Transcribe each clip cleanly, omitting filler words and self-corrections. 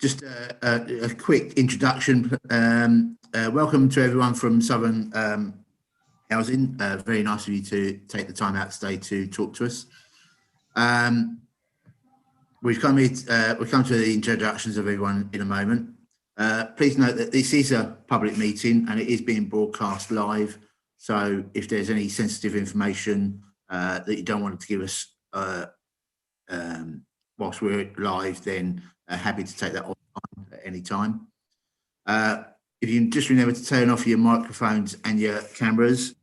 Just a quick introduction. Welcome to everyone from Southern Housing. Very nice of you to take the time out today to talk to us. We've come to the introductions of everyone in a moment. Please note that this is a public meeting and it is being broadcast live. So if there's any sensitive information that you don't want to give us whilst we're live, then happy to take that offline at any time. If you just remember to turn off your microphones and your cameras,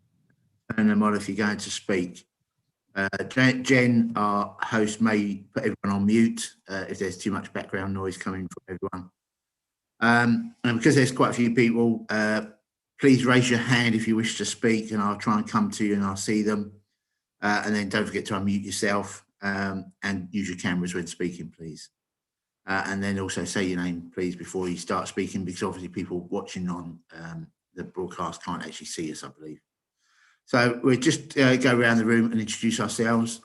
turn them on if you're going to speak. Jen, our host, may put everyone on mute if there's too much background noise coming from everyone. And because there's quite a few people, please raise your hand if you wish to speak, and I'll try and come to you and I'll see them. And then don't forget to unmute yourself and use your cameras when speaking, please. And then also say your name, please, before you start speaking, because obviously people watching on the broadcast can't actually see us, I believe. So we'll just go around the room and introduce ourselves.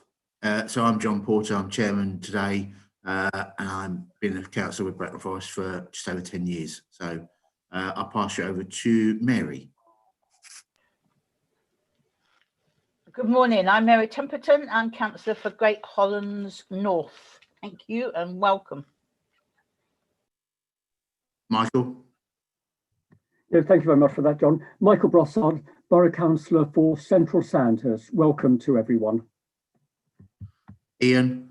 So I'm John Porter, I'm chairman today, and I've been a councillor with Barclay Forest for just over 10 years. So I'll pass you over to Mary. Good morning, I'm Mary Temperton. I'm councillor for Great Hollands North. Thank you and welcome. Michael. Yeah, thank you very much for that, John. Michael Brossard, Borough Councillor for Central Sandhurst. Welcome to everyone. Ian.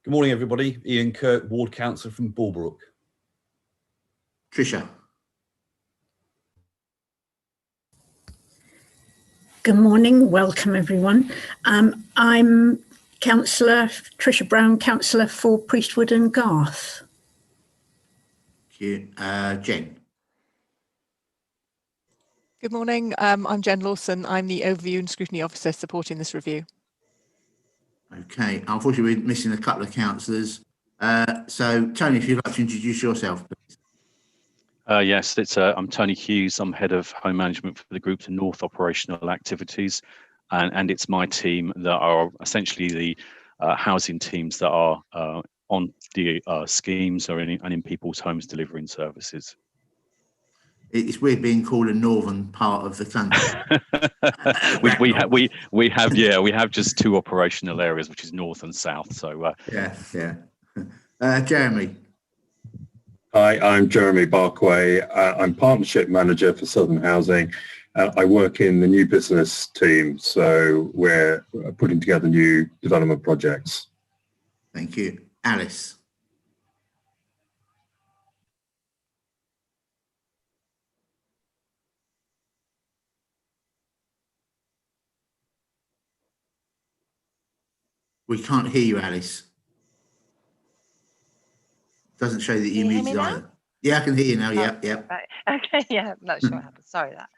Good morning, everybody. Ian Kirk, Ward Councillor from Bulbrook. Tricia. Good morning, welcome everyone. I'm Councillor Tricia Brown, Councillor for Priestwood and Garth. Thank you. Jen. Good morning, I'm Jen Lawson. I'm the Overview and Scrutiny Officer supporting this review. Okay, unfortunately we're missing a couple of councillors. So Tony, if you'd like to introduce yourself, please. Yes, I'm Tony Hughes. I'm Head of Home Management for the Group to North Operational Activities, and it's my team that are essentially the housing teams that are on the schemes or in people's homes delivering services. It's weird being called a northern part of the country. we have just two operational areas, which is north and south. So Jeremy. Hi, I'm Jeremy Barclay. I'm Partnership Manager for Southern Housing. I work in the new business team, so we're putting together new development projects. Thank you. Alice. We can't hear you, Alice. Doesn't show that you're muted either. Yeah, I can hear you now. Yep. Right. Okay, yeah, I'm not sure what happened. Sorry that.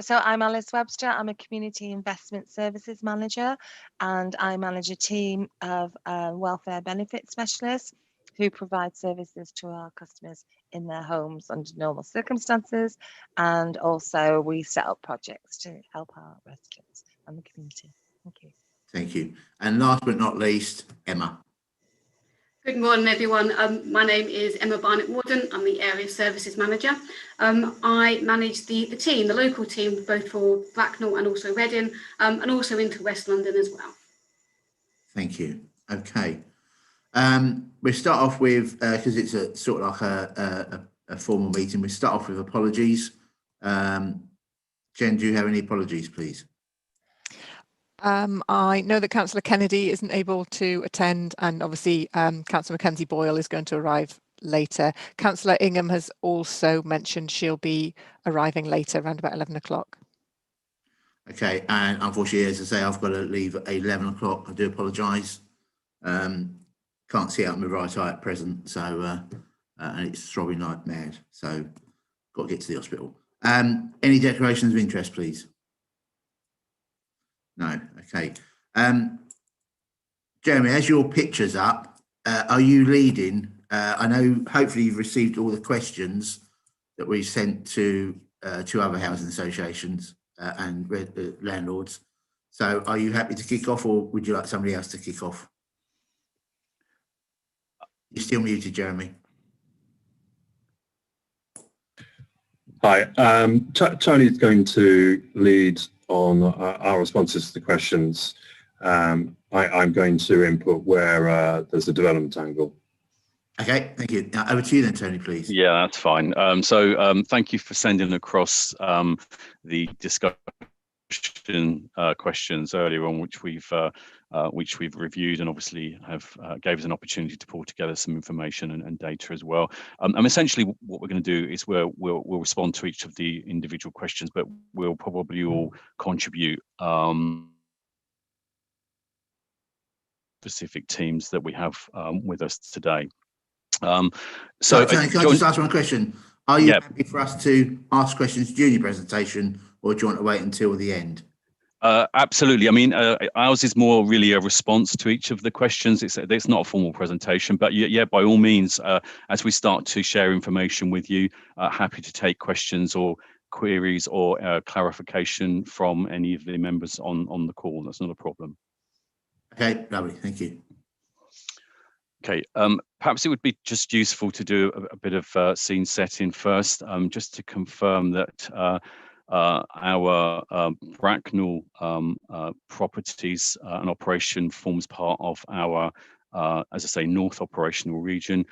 So I'm Alice Webster. I'm a Community Investment Services Manager, and I manage a team of welfare benefit specialists who provide services to our customers in their homes under normal circumstances. And also we set up projects to help our residents and the community. Thank you. Thank you. And last but not least, Emma. Good morning, everyone. My name is Emma Barnett, Warden. I'm the Area Services Manager. I manage the team, the local team, both for Bracknell and also Reading, and also into West London as well. Thank you. Okay. We'll start off with, because it's a sort of like a formal meeting, we start off with apologies. Jen, do you have any apologies, please? I know that Councillor Kennedy isn't able to attend, and obviously Councillor Mackenzie Boyle is going to arrive later. Councillor Ingham has also mentioned she'll be arriving later, around about 11 o'clock. Okay, and unfortunately, as I say, I've got to leave at 11 o'clock. I do apologise. Can't see out of my right eye at present, so and it's throbbing like mad, so got to get to the hospital. Any declarations of interest, please? No. Okay. Jeremy, as your picture's up, are you leading? I know hopefully you've received all the questions that we sent to other housing associations and landlords. So are you happy to kick off, or would you like somebody else to kick off? You're still muted, Jeremy. Hi, Tony's going to lead on our responses to the questions. I'm going to input where there's a development angle. Okay, thank you. Now, over to you then, Tony, please. Yeah, that's fine. Thank you for sending across the discussion questions earlier on, which we've reviewed and obviously have gave us an opportunity to pull together some information and data as well. And essentially, what we're going to do is we'll respond to each of the individual questions, but we'll probably all contribute specific teams that we have with us today. Tony, can I just ask one question? Are you happy for us to ask questions during your presentation, or do you want to wait until the end? Absolutely. I mean, ours is more really a response to each of the questions. It's not a formal presentation, but yeah, by all means, as we start to share information with you, happy to take questions or queries or clarification from any of the members on the call. That's not a problem. Okay, lovely. Thank you. Okay, perhaps it would be just useful to do a bit of scene setting first, just to confirm that our Bracknell properties and operation forms part of our, as I say, North operational region,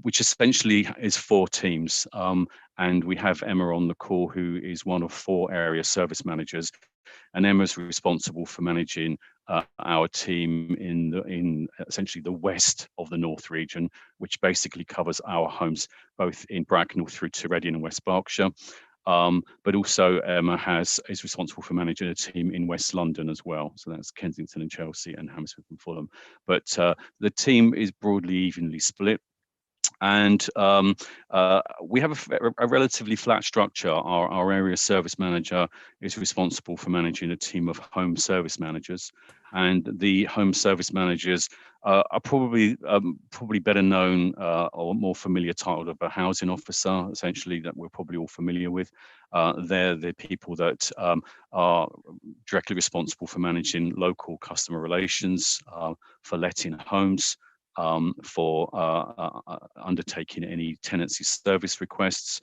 which essentially is 4 teams. And we have Emma on the call, who is one of 4 area service managers. And Emma's responsible for managing our team in essentially the west of the North region, which basically covers our homes both in Bracknell through to Reading and West Berkshire. But also Emma is responsible for managing a team in West London as well. So that's Kensington and Chelsea and Hammersmith and Fulham. But the team is broadly evenly split. And we have a relatively flat structure. Our area service manager is responsible for managing a team of home service managers, and the home service managers are probably better known or more familiar titled of a housing officer, essentially, that we're probably all familiar with. They're the people that are directly responsible for managing local customer relations, for letting homes, for undertaking any tenancy service requests,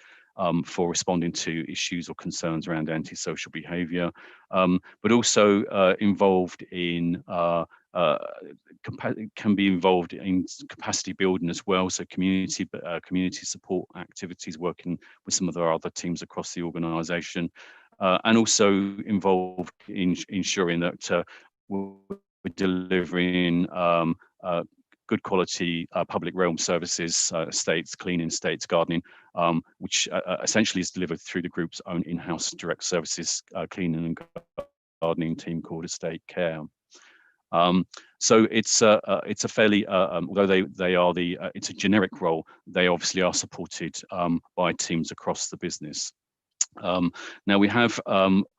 for responding to issues or concerns around antisocial behaviour, but also involved in can be involved in capacity building as well. So community support activities, working with some of our other teams across the organisation, and also involved in ensuring that we're delivering good quality public realm services, estates, cleaning, estates, gardening, which essentially is delivered through the group's own in-house direct services cleaning and gardening team called Estate Care. So it's a fairly, although they are it's a generic role, they obviously are supported by teams across the business. Now we have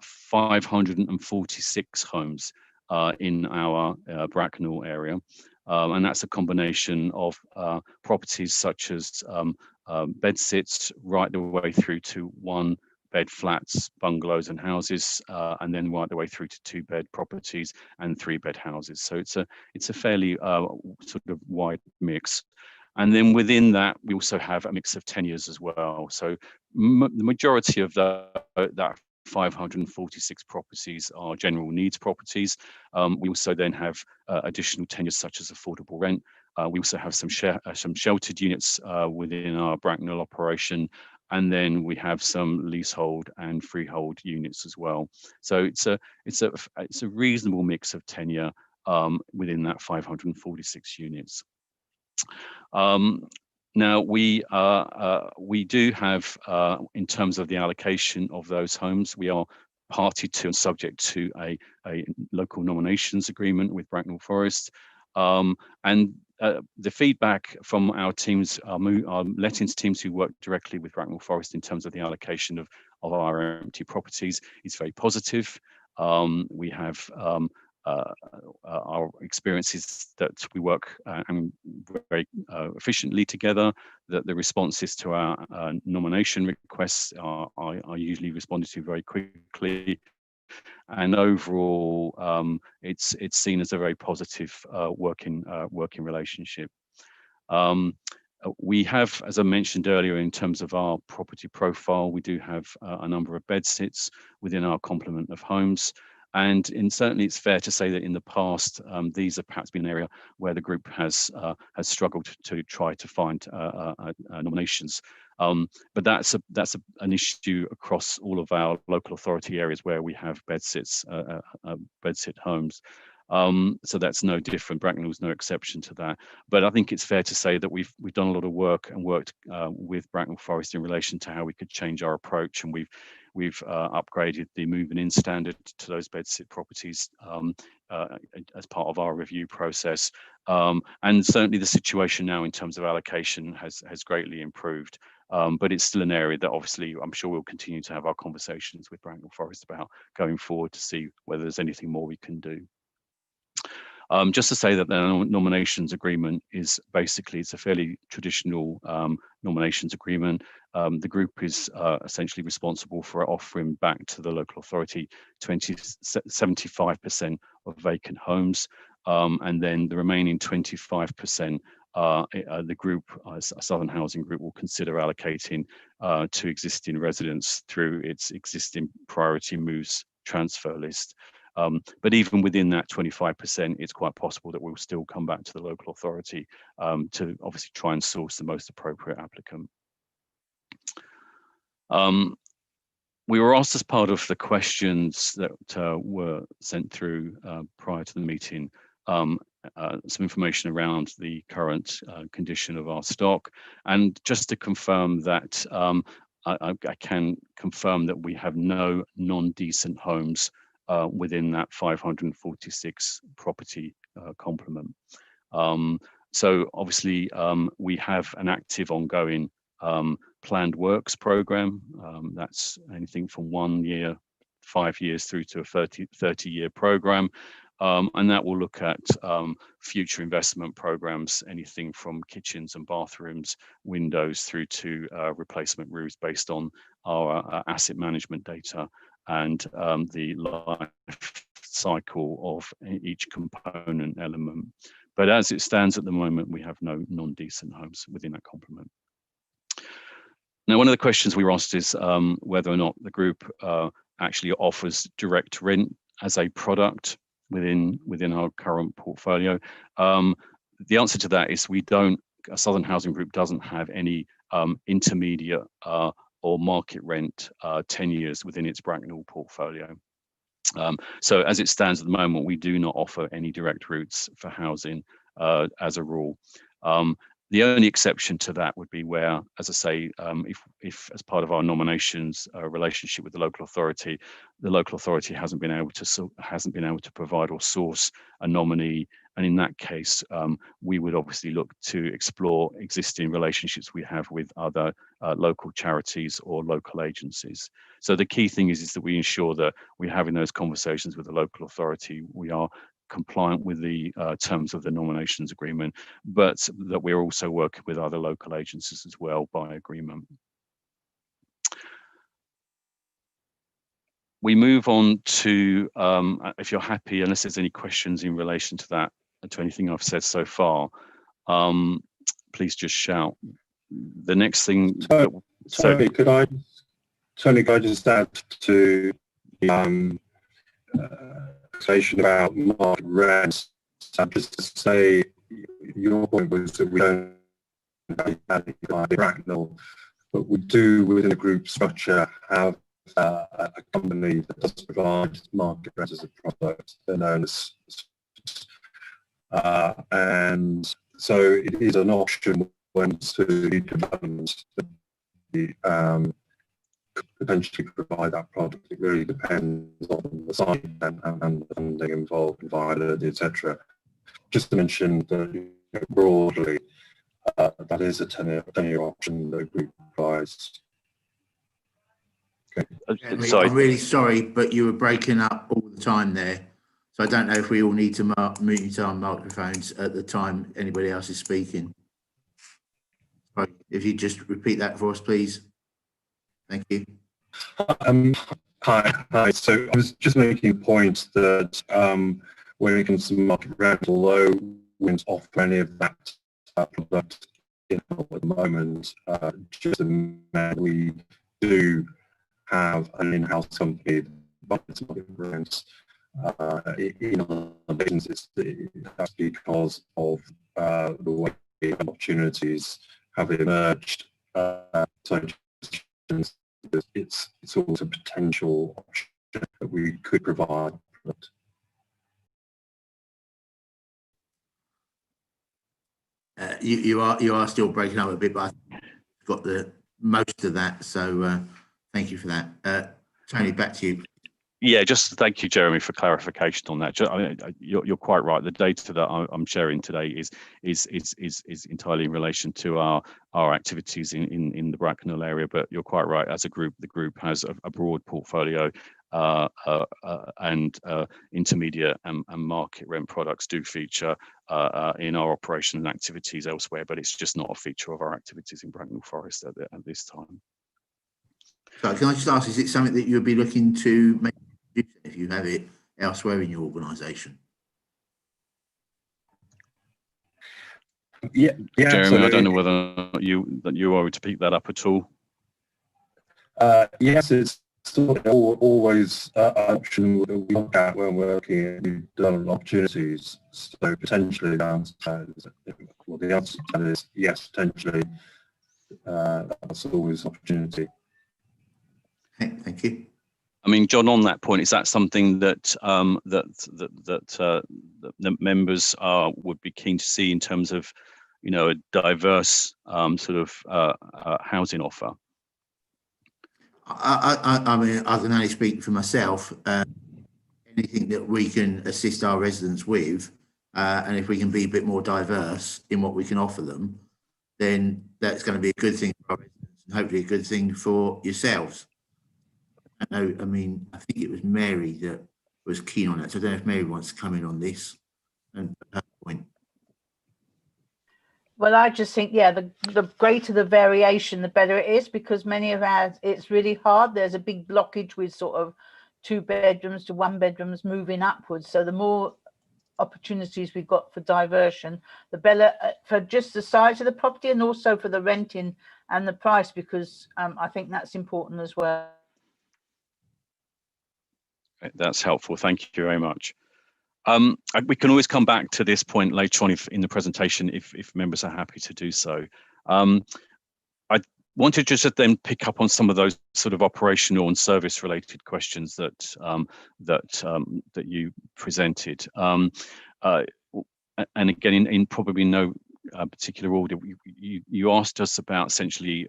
546 homes in our Bracknell area. And that's a combination of properties such as bed sits right the way through to 1-bed flats, bungalows and houses, and then right the way through to 2-bed properties and 3-bed houses. So it's a fairly sort of wide mix. And then within that, we also have a mix of tenures as well. So the majority of that 546 properties are general needs properties. We also then have additional tenures such as affordable rent. We also have some sheltered units within our Bracknell operation, and then we have some leasehold and freehold units as well. So it's a reasonable mix of tenure within that 546 units. Now we do have, in terms of the allocation of those homes, we are party to and subject to a local nominations agreement with Bracknell Forest, and the feedback from our teams, our lettings teams who work directly with Bracknell Forest in terms of the allocation of our empty properties is very positive. We have our experiences that we work very efficiently together, that the responses to our nomination requests are usually responded to very quickly, and overall it's seen as a very positive working relationship. We have, as I mentioned earlier, in terms of our property profile, we do have a number of bed sits within our complement of homes. And certainly it's fair to say that in the past, these have perhaps been an area where the group has struggled to try to find nominations. But that's an issue across all of our local authority areas where we have bed sit homes. So that's no different. Bracknell's no exception to that. But I think it's fair to say that we've done a lot of work and worked with Bracknell Forest in relation to how we could change our approach, and we've upgraded the moving in standard to those bedsit properties as part of our review process. And certainly the situation now in terms of allocation has greatly improved. But it's still an area that obviously I'm sure we'll continue to have our conversations with Bracknell Forest about going forward to see whether there's anything more we can do. Just to say that the nominations agreement is basically, it's a fairly traditional nominations agreement. The group is essentially responsible for offering back to the local authority 75% of vacant homes, and then the remaining 25% the group, Southern Housing Group, will consider allocating to existing residents through its existing priority moves transfer list. But even within that 25%, it's quite possible that we'll still come back to the local authority to obviously try and source the most appropriate applicant. We were asked as part of the questions that were sent through prior to the meeting, some information around the current condition of our stock. And just to confirm that, I can confirm that we have no non-decent homes within that 546 property complement. So obviously we have an active ongoing planned works program. That's anything from 1 year, 5 years through to a 30-year program. And that will look at future investment programs, anything from kitchens and bathrooms, windows through to replacement roofs based on our asset management data and the life cycle of each component element. But as it stands at the moment, we have no non-decent homes within that complement. Now, one of the questions we were asked is whether or not the group actually offers direct rent as a product within our current portfolio. The answer to that is we don't. Southern Housing Group doesn't have any intermediate or market rent tenures within its Bracknell portfolio. So as it stands at the moment, we do not offer any direct routes for housing as a rule. The only exception to that would be where, as I say, if as part of our nominations relationship with the local authority hasn't been able to provide or source a nominee, and in that case, we would obviously look to explore existing relationships we have with other local charities or local agencies. So the key thing is that we ensure that we're having those conversations with the local authority. We are compliant with the terms of the nominations agreement, but that we're also working with other local agencies as well by agreement. We move on to, if you're happy, unless there's any questions in relation to that, to anything I've said so far, please just shout. The next thing. Tony, could I just add to the conversation about market rents? Just to say, your point was that we don't have Bracknell, but we do within the group structure have a company that does provide market rents as a product. They're known as, and so it is an option when to the developments that could potentially provide that product. It really depends on the site and the funding involved, viability, etc. Just to mention that broadly, that is a 10-year option that the group provides. Okay. I'm really sorry, but you were breaking up all the time there. So I don't know if we all need to mute our microphones at the time anybody else is speaking. Right. If you just repeat that for us, please. Thank you. Hi. So I was just making a point that when it comes to market rent, although we don't offer any of that product at the moment. Just we do have an in-house company that rents. In other businesses, that's because of the way opportunities have emerged. So it's also a potential option that we could provide. You are still breaking up a bit, but I've got the most of that. So thank you for that. Tony, back to you. Yeah, just thank you, Jeremy, for clarification on that. You're quite right. The data that I'm sharing today is entirely in relation to our activities in the Bracknell area. But you're quite right. As a group, the group has a broad portfolio, and intermediate and market rent products do feature in our operational activities elsewhere. But it's just not a feature of our activities in Bracknell Forest at this time. So can I just ask, is it something that you'd be looking to make if you have it elsewhere in your organisation? Yeah, Jeremy, I don't know whether you are to pick that up at all. Yes, it's always an option that we look at when working at new development opportunities. So potentially, the answer to that is yes, potentially. That's always an opportunity. Okay, thank you. I mean, John, on that point, is that something that the members would be keen to see in terms of, a diverse sort of housing offer? I mean, I can only speak for myself. Anything that we can assist our residents with, and if we can be a bit more diverse in what we can offer them, then that's going to be a good thing for our residents and hopefully a good thing for yourselves. I mean, I think it was Mary that was keen on that. So I don't know if Mary wants to come in on this and her point. Well, I just think, yeah, the greater the variation, the better it is, because many of ours, it's really hard. There's a big blockage with sort of 2 bedrooms to 1 bedrooms moving upwards. So the more opportunities we've got for diversion, the better for just the size of the property and also for the renting and the price, because I think that's important as well. That's helpful. Thank you very much. We can always come back to this point later on in the presentation if members are happy to do so. I wanted just to then pick up on some of those sort of operational and service related questions that you presented. And again, in probably no particular order, you asked us about essentially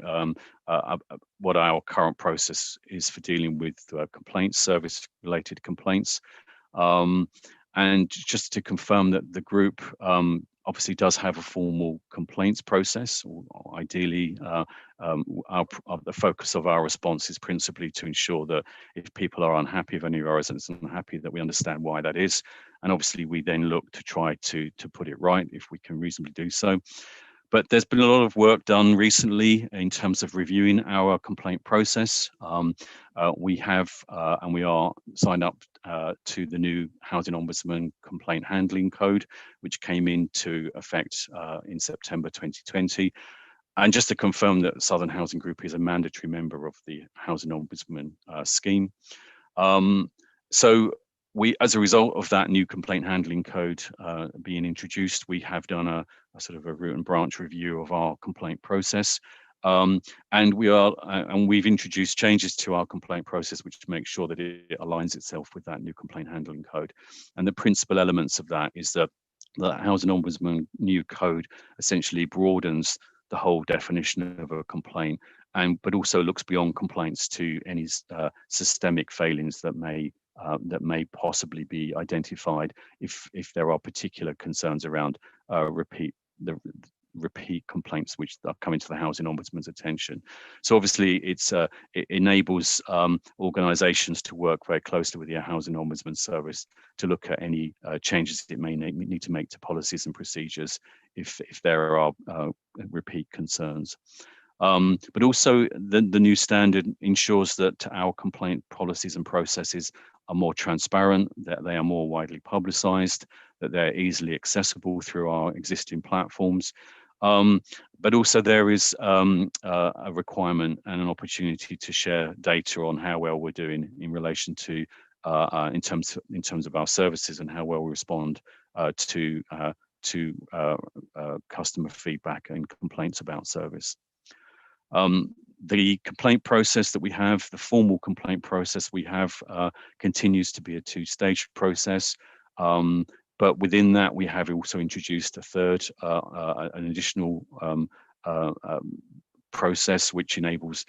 what our current process is for dealing with complaints, service related complaints. And just to confirm that the group obviously does have a formal complaints process. Or ideally, the focus of our response is principally to ensure that if people are unhappy, if any of our residents are unhappy, that we understand why that is. And obviously, we then look to try to put it right if we can reasonably do so. But there's been a lot of work done recently in terms of reviewing our complaint process. We have and we are signed up to the new Housing Ombudsman Complaint Handling Code, which came into effect in September 2020. And just to confirm that Southern Housing Group is a mandatory member of the Housing Ombudsman scheme. So as a result of that new complaint handling code being introduced, we have done a sort of a root and branch review of our complaint process. And we've introduced changes to our complaint process, which makes sure that it aligns itself with that new complaint handling code. And the principal elements of that is that the Housing Ombudsman new code essentially broadens the whole definition of a complaint, but also looks beyond complaints to any systemic failings that may possibly be identified if there are particular concerns around repeat complaints which are coming to the Housing Ombudsman's attention. So obviously it enables organisations to work very closely with the Housing Ombudsman service to look at any changes it may need to make to policies and procedures if there are repeat concerns. But also the new standard ensures that our complaint policies and processes are more transparent, that they are more widely publicised, that they're easily accessible through our existing platforms. But also there is a requirement and an opportunity to share data on how well we're doing in relation to in terms of our services and how well we respond to customer feedback and complaints about service. The complaint process that we have, the formal complaint process we have, continues to be a two-stage process. But within that, we have also introduced a third, an additional process which enables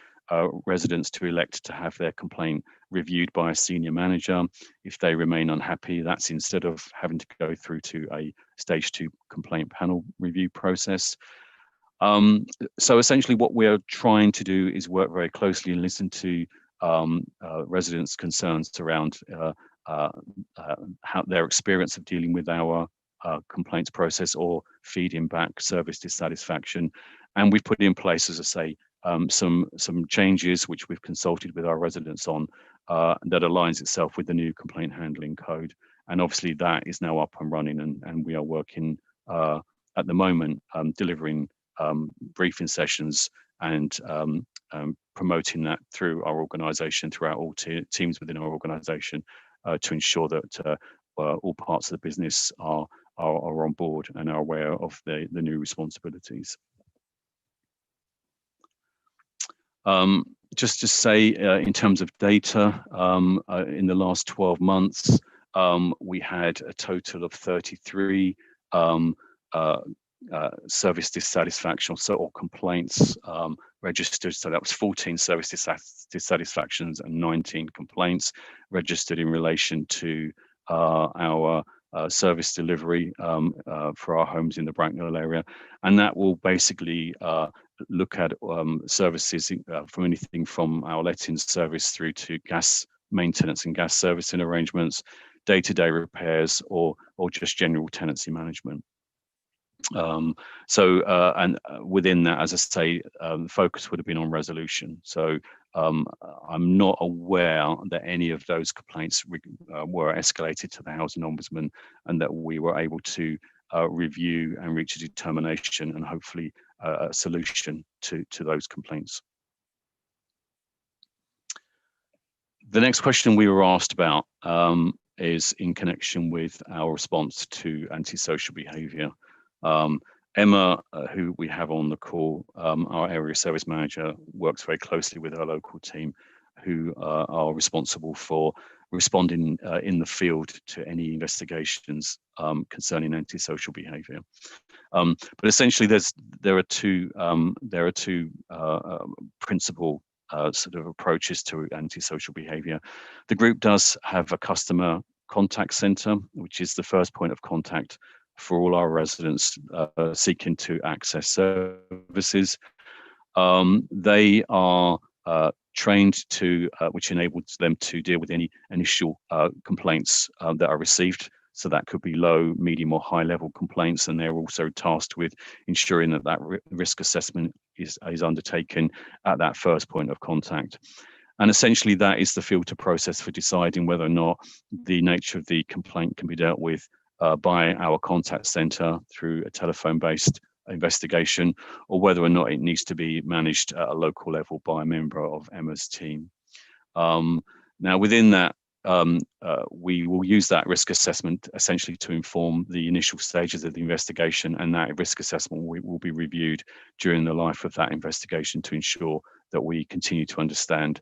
residents to elect to have their complaint reviewed by a senior manager. If they remain unhappy, that's instead of having to go through to a stage 2 complaint panel review process. So essentially what we're trying to do is work very closely and listen to residents' concerns around how their experience of dealing with our complaints process or feeding back service dissatisfaction. And we've put in place, as I say, some changes which we've consulted with our residents on that aligns itself with the new complaint handling code. And obviously that is now up and running, and we are working at the moment delivering briefing sessions and promoting that through our organisation, throughout all teams within our organisation, to ensure that all parts of the business are on board and are aware of the new responsibilities. Just to say, in terms of data, in the last 12 months, we had a total of 33 service dissatisfaction or complaints registered. So that was 14 service dissatisfactions and 19 complaints registered in relation to our service delivery for our homes in the Bracknell area. And that will basically look at services from anything from our lettings service through to gas maintenance and gas servicing arrangements, day-to-day repairs, or just general tenancy management. And within that, as I say, the focus would have been on resolution. So I'm not aware that any of those complaints were escalated to the Housing Ombudsman, and that we were able to review and reach a determination and hopefully a solution to those complaints. The next question we were asked about is in connection with our response to antisocial behaviour. Emma, who we have on the call, our area service manager, works very closely with our local team, who are responsible for responding in the field to any investigations concerning antisocial behaviour. But essentially, there are two principal sort of approaches to antisocial behaviour. The group does have a customer contact centre, which is the first point of contact for all our residents seeking to access services. They are trained to, which enables them to deal with any initial complaints that are received. So that could be low, medium, or high level complaints, and they're also tasked with ensuring that that risk assessment is undertaken at that first point of contact. And essentially that is the filter process for deciding whether or not the nature of the complaint can be dealt with by our contact centre through a telephone-based investigation, or whether or not it needs to be managed at a local level by a member of Emma's team. Now within that, we will use that risk assessment essentially to inform the initial stages of the investigation, and that risk assessment will be reviewed during the life of that investigation to ensure that we continue to understand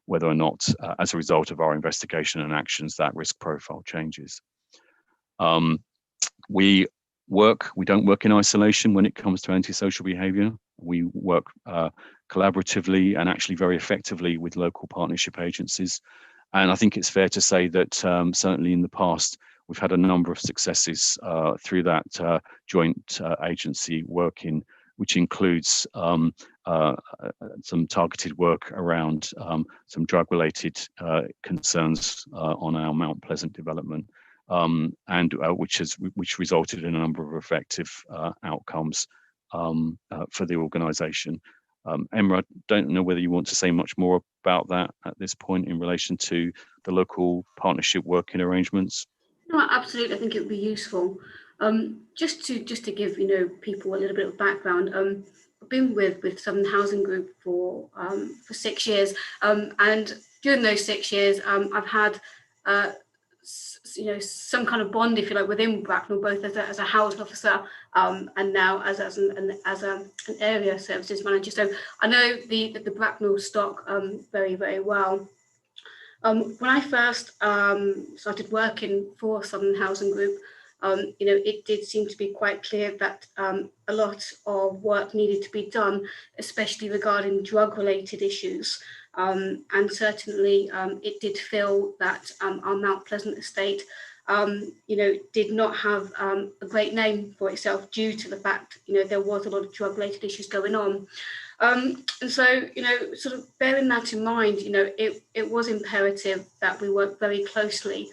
whether or not, as a result of our investigation and actions, that risk profile changes. We don't work in isolation when it comes to antisocial behaviour. We work collaboratively and actually very effectively with local partnership agencies. And I think it's fair to say that certainly in the past, we've had a number of successes through that joint agency working, which includes some targeted work around some drug-related concerns on our Mount Pleasant development, and which resulted in a number of effective outcomes for the organisation. Emma, I don't know whether you want to say much more about that at this point in relation to the local partnership working arrangements. No, absolutely. I think it would be useful. Just to give people a little bit of background, I've been with Southern Housing Group for 6 years, and during those 6 years, I've had some kind of bond, if you like, within Bracknell, both as a housing officer and now as an area services manager. So I know the Bracknell stock very, very well. When I first started working for Southern Housing Group, it did seem to be quite clear that a lot of work needed to be done, especially regarding drug-related issues. And certainly it did feel that our Mount Pleasant estate, did not have a great name for itself due to the fact, there was a lot of drug-related issues going on. And so, sort of bearing that in mind, it was imperative that we work very closely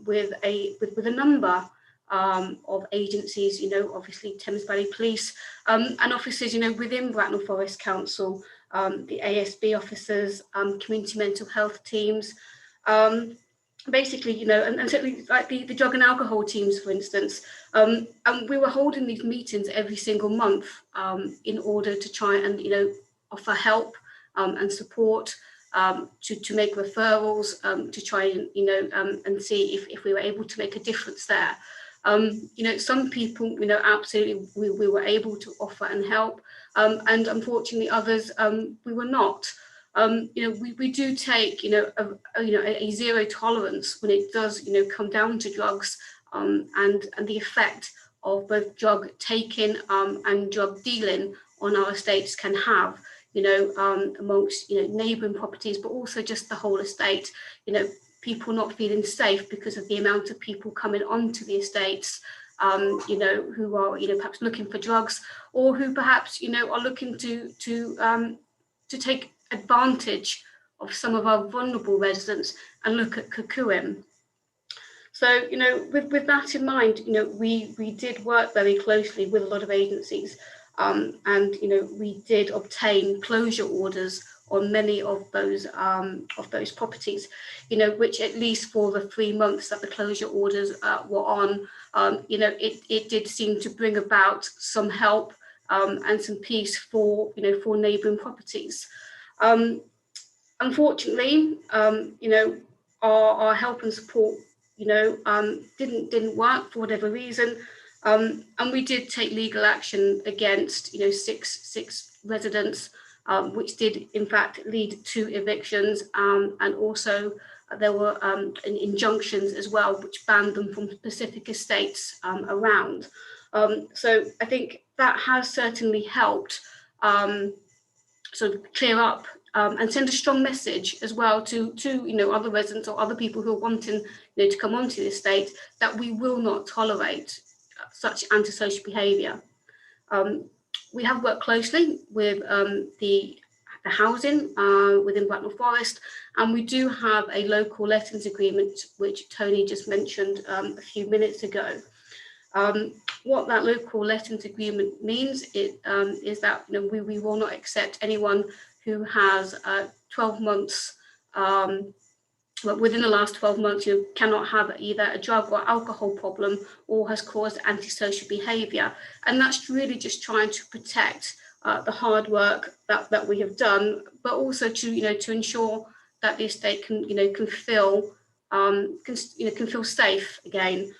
with a number of agencies, obviously Thames Valley Police and officers, within Bracknell Forest Council, the ASB officers, community mental health teams, basically, and certainly like the drug and alcohol teams, for instance. And we were holding these meetings every single month in order to try and, offer help and support, to make referrals, to try and, and see if we were able to make a difference there. Some people, absolutely we were able to offer and help, and unfortunately others we were not. We do take, a zero tolerance when it does, come down to drugs and the effect of both drug taking and drug dealing on our estates can have, amongst, neighbouring properties, but also just the whole estate, people not feeling safe because of the amount of people coming onto the estates, who are, perhaps looking for drugs, or who perhaps, are looking to take advantage of some of our vulnerable residents and look at cuckooing. So, with that in mind, we did work very closely with a lot of agencies, and, we did obtain closure orders on many of those properties, which at least for the 3 months that the closure orders were on, it did seem to bring about some help and some peace for neighbouring properties. Unfortunately, our help and support, didn't work for whatever reason, and we did take legal action against, six residents, which did in fact lead to evictions, and also there were injunctions as well, which banned them from specific estates around. So I think that has certainly helped sort of clear up and send a strong message as well to other residents or other people who are wanting to come onto the estate, that we will not tolerate such antisocial behaviour. We have worked closely with the housing within Bracknell Forest, and we do have a local lettings agreement, which Tony just mentioned a few minutes ago. What that local lettings agreement means is that we will not accept anyone who has 12 months, within the last 12 months, cannot have either a drug or alcohol problem or has caused antisocial behaviour. And that's really just trying to protect the hard work that we have done, but also to ensure that the estate can feel safe again.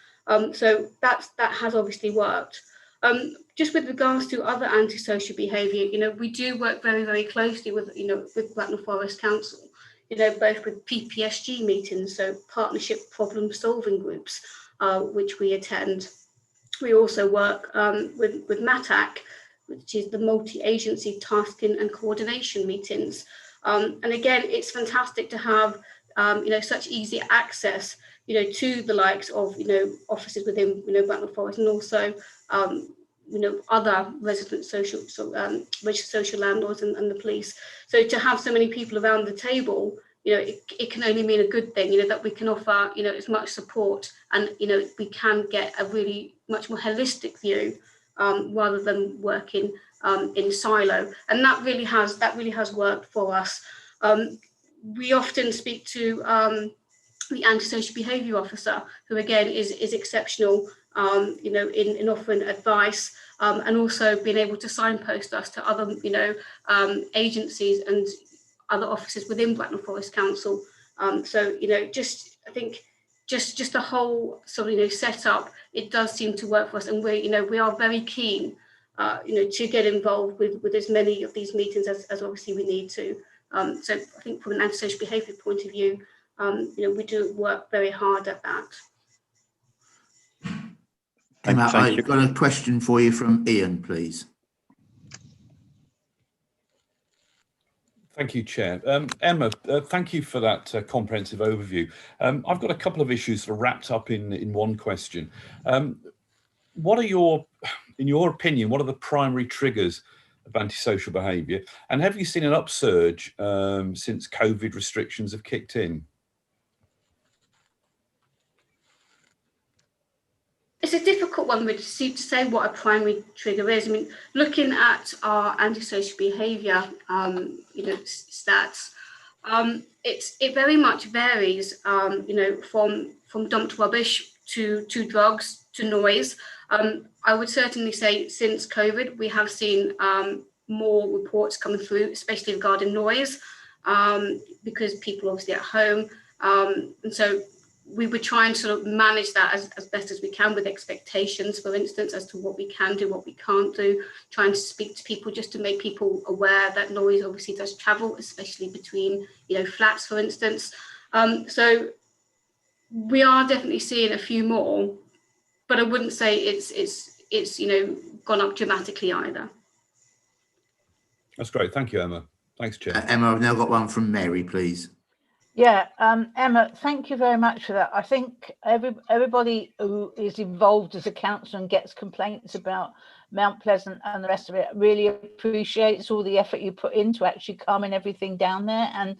So that has obviously worked. Just with regards to other antisocial behaviour, we do work very, very closely with Bracknell Forest Council, both with PPSG meetings, so partnership problem solving groups, which we attend. We also work with MATAC, which is the multi-agency tasking and coordination meetings. And again, it's fantastic to have such easy access to the likes of offices within Bracknell Forest, and also other resident registered social landlords and the police. So to have so many people around the table, it can only mean a good thing, that we can offer as much support, and we can get a really much more holistic view rather than working in silo, and that really has worked for us. We often speak to the antisocial behaviour officer, who again is exceptional, you know, in offering advice, and also being able to signpost us to other, you know, agencies and other offices within Bracknell Forest Council. So, you know, I think just the whole sort of, you know, setup, it does seem to work for us, and we are very keen, you know, to get involved with as many of these meetings as obviously we need to. So I think from an antisocial behaviour point of view, you know, we do work very hard at that. Emma, Thank you. I've got a question for you from Ian, please. Thank you, Chair. Emma, thank you for that comprehensive overview. I've got a couple of issues sort of wrapped up in one question. What are in your opinion, what are the primary triggers of antisocial behaviour? And have you seen an upsurge since COVID restrictions have kicked in? It's a difficult one to say what a primary trigger is. I mean, looking at our antisocial behaviour, you know, stats, it very much varies, you know, from dumped rubbish to drugs to noise. I would certainly say since COVID, we have seen more reports coming through, especially regarding noise, because people are obviously at home, and so we would try and sort of manage that as best as we can with expectations, for instance, as to what we can do, what we can't do, trying to speak to people just to make people aware that noise obviously does travel, especially between, you know, flats, for instance. So we are definitely seeing a few more, but I wouldn't say it's you know, gone up dramatically either. That's great. Thank you, Emma. Thanks, Chair. Emma, I've now got one from Mary, please. Yeah, Emma, thank you very much for that. I think everybody who is involved as a councillor and gets complaints about Mount Pleasant and the rest of it really appreciates all the effort you put into actually calming everything down there. And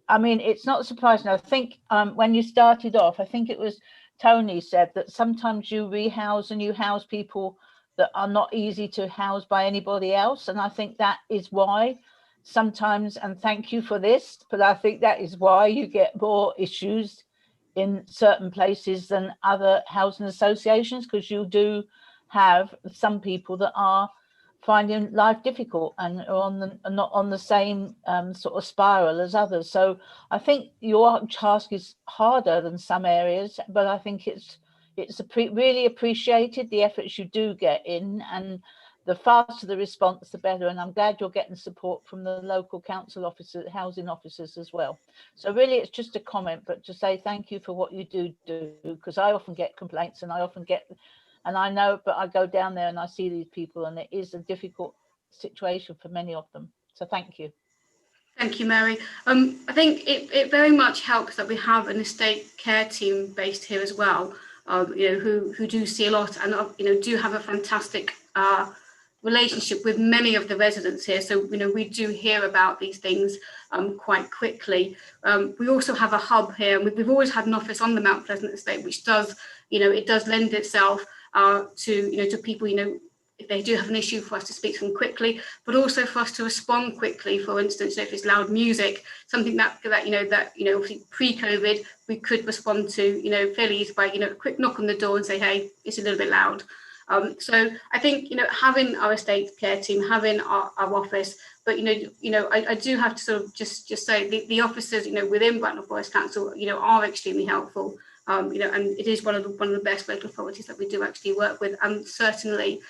I mean, it's not surprising. I think when you started off, I think it was Tony said that sometimes you rehouse and you house people that are not easy to house by anybody else. And I think that is why sometimes, and thank you for this, but I think that is why you get more issues in certain places than other housing associations, because you do have some people that are finding life difficult and are not on the same sort of spiral as others. So I think your task is harder than some areas, but I think it's really appreciated, the efforts you do get in, and the faster the response, the better. And I'm glad you're getting support from the local council officers, housing officers as well. So really, it's just a comment, but to say thank you for what you do, because I often get complaints and I know, but I go down there and I see these people, and it is a difficult situation for many of them. So thank you. Thank you, Mary. I think it very much helps that we have an estate care team based here as well, you know, who do see a lot and, you know, do have a fantastic relationship with many of the residents here. So, you know, we do hear about these things quite quickly. We also have a hub here, and we've always had an office on the Mount Pleasant estate, which does, you know, it does lend itself to, you know, to people, you know, if they do have an issue, for us to speak to them quickly, but also for us to respond quickly. For instance, if it's loud music, something that you know, obviously pre-COVID, we could respond to, you know, fairly easy by, you know, a quick knock on the door and say, hey, it's a little bit loud. So I think, you know, having our estate care team, having our office, but you know, I do have to sort of just say the officers, you know, within Bracknell Forest Council, you know, are extremely helpful. You know, and it is one of the best local authorities that we do actually work with, and certainly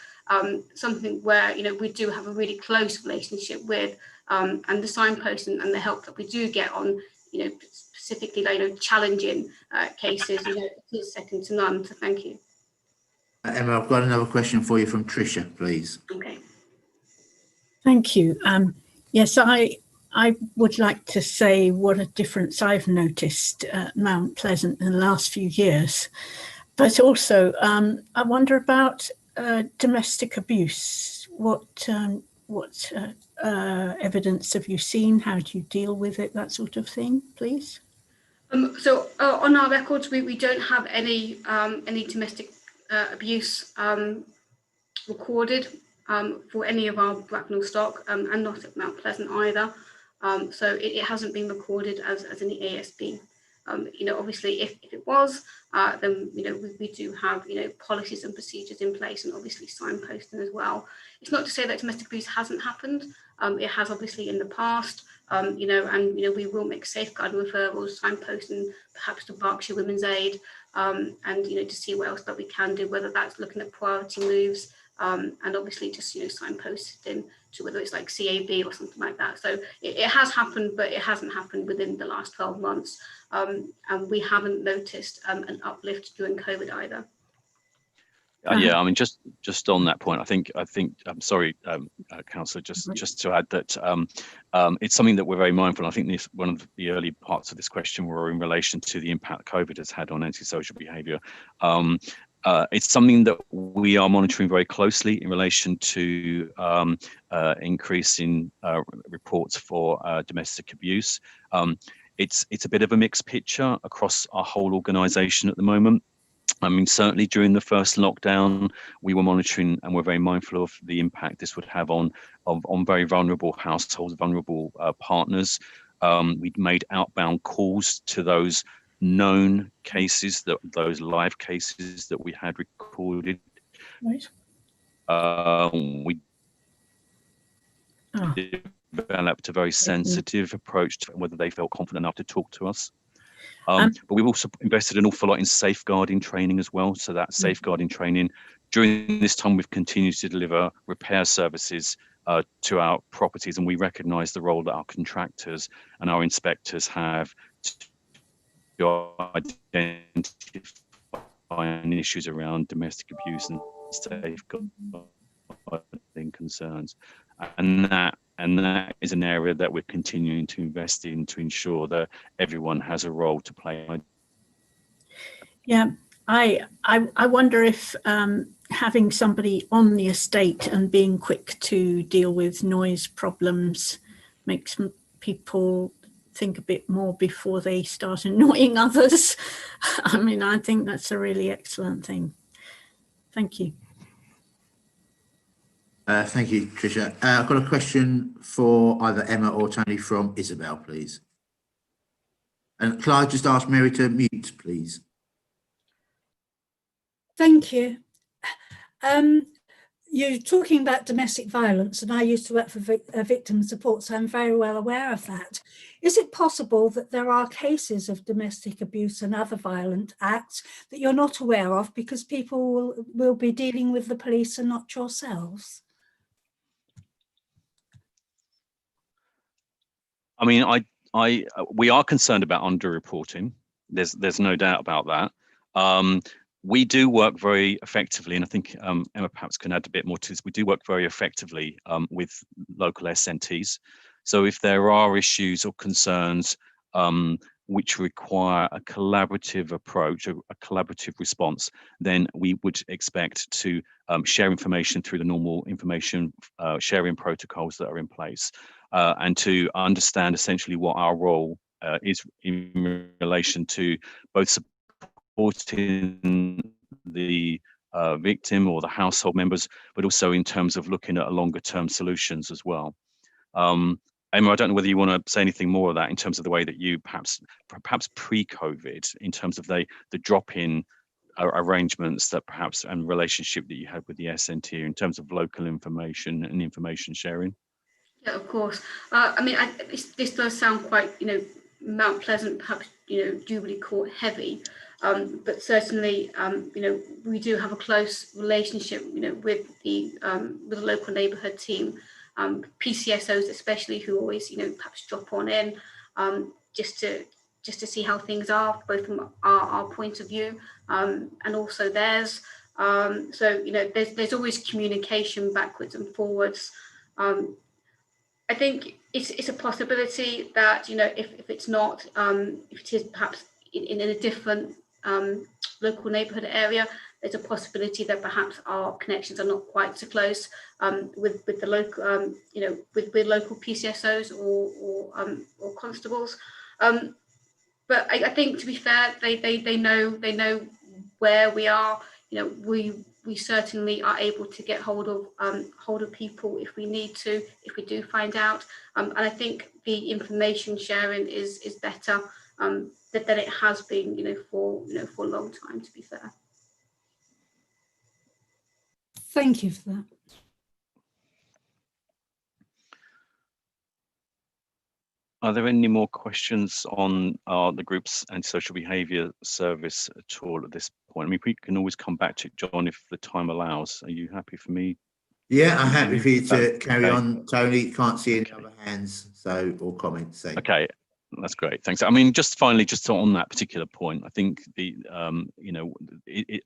something where, you know, we do have a really close relationship with, and the signposting and the help that we do get on, you know, specifically, you know, challenging cases, you know, it is second to none. So thank you. Emma, I've got another question for you from Tricia, please. Okay. Thank you. Yes, I would like to say what a difference I've noticed at Mount Pleasant in the last few years, but also I wonder about domestic abuse. What evidence have you seen? How do you deal with it? That sort of thing, please. So on our records, we don't have any domestic abuse recorded for any of our Bracknell stock, and not at Mount Pleasant either. So it hasn't been recorded as any ASB. Obviously, if it was, then we do have policies and procedures in place, and obviously signposting as well. It's not to say that domestic abuse hasn't happened. It has obviously in the past, and we will make safeguarding referrals, signposting perhaps to Berkshire Women's Aid, and to see what else that we can do, whether that's looking at priority moves, and obviously just signposting to whether it's like CAB or something like that. So it has happened, but it hasn't happened within the last 12 months, and we haven't noticed an uplift during COVID either. Yeah, I mean, just on that point, I think I'm sorry, Councillor, just to add that it's something that we're very mindful. I think one of the early parts of this question were in relation to the impact COVID has had on antisocial behaviour. It's something that we are monitoring very closely in relation to increasing reports for domestic abuse. It's a bit of a mixed picture across our whole organisation at the moment. I mean, certainly during the first lockdown, we were monitoring and we're very mindful of the impact this would have on very vulnerable households, vulnerable partners. We'd made outbound calls to those known cases, those live cases that we had recorded. Right. We developed a very sensitive approach to whether they felt confident enough to talk to us. But we've also invested an awful lot in safeguarding training as well. So that safeguarding training, during this time, we've continued to deliver repair services to our properties, and we recognise the role that our contractors and our inspectors have to identify issues around domestic abuse and safeguarding concerns, and that is an area that we're continuing to invest in to ensure that everyone has a role to play. Yeah, I wonder if having somebody on the estate and being quick to deal with noise problems makes people think a bit more before they start annoying others. I mean, I think that's a really excellent thing. Thank you. Thank you, Tricia. I've got a question for either Emma or Tony from Isabel, please. And can I just ask Mary to mute, please? Thank you. You're talking about domestic violence, and I used to work for victim support, so I'm very well aware of that. Is it possible that there are cases of domestic abuse and other violent acts that you're not aware of because people will be dealing with the police and not yourselves? I mean, we are concerned about underreporting. There's no doubt about that. We do work very effectively, and I think Emma perhaps can add a bit more to this. We do work very effectively with local SNTs. So if there are issues or concerns which require a collaborative approach, a collaborative response, then we would expect to share information through the normal information sharing protocols that are in place, and to understand essentially what our role is in relation to both supporting the victim or the household members, but also in terms of looking at longer term solutions as well. Emma, I don't know whether you want to say anything more of that in terms of the way that you perhaps pre-COVID, in terms of the drop-in arrangements that perhaps and relationship that you had with the SNT in terms of local information and information sharing. Yeah, of course. I mean, this does sound quite, Mount Pleasant, perhaps, Jubilee Court heavy. But certainly, we do have a close relationship, with the local neighbourhood team, PCSOs especially, who always, perhaps drop on in, just to see how things are, both from our point of view, and also theirs. So there's always communication backwards and forwards. I think it's a possibility that if it's not, if it is perhaps in a different local neighbourhood area, there's a possibility that perhaps our connections are not quite so close with the local, with local PCSOs or constables. But I think, to be fair, they know where we are. We certainly are able to get hold of people if we need to, if we do find out. And I think the information sharing is better. than it has been, for a long time, to be fair. Thank you for that. Are there any more questions on the group's antisocial behaviour service at all at this point? I mean, we can always come back to it, John, if the time allows. Are you happy for me? Yeah, I'm happy for you to carry Okay. on, Tony. Can't see any other hands, or comments. So. Okay, that's great. Thanks. I mean, just finally, just on that particular point, I think the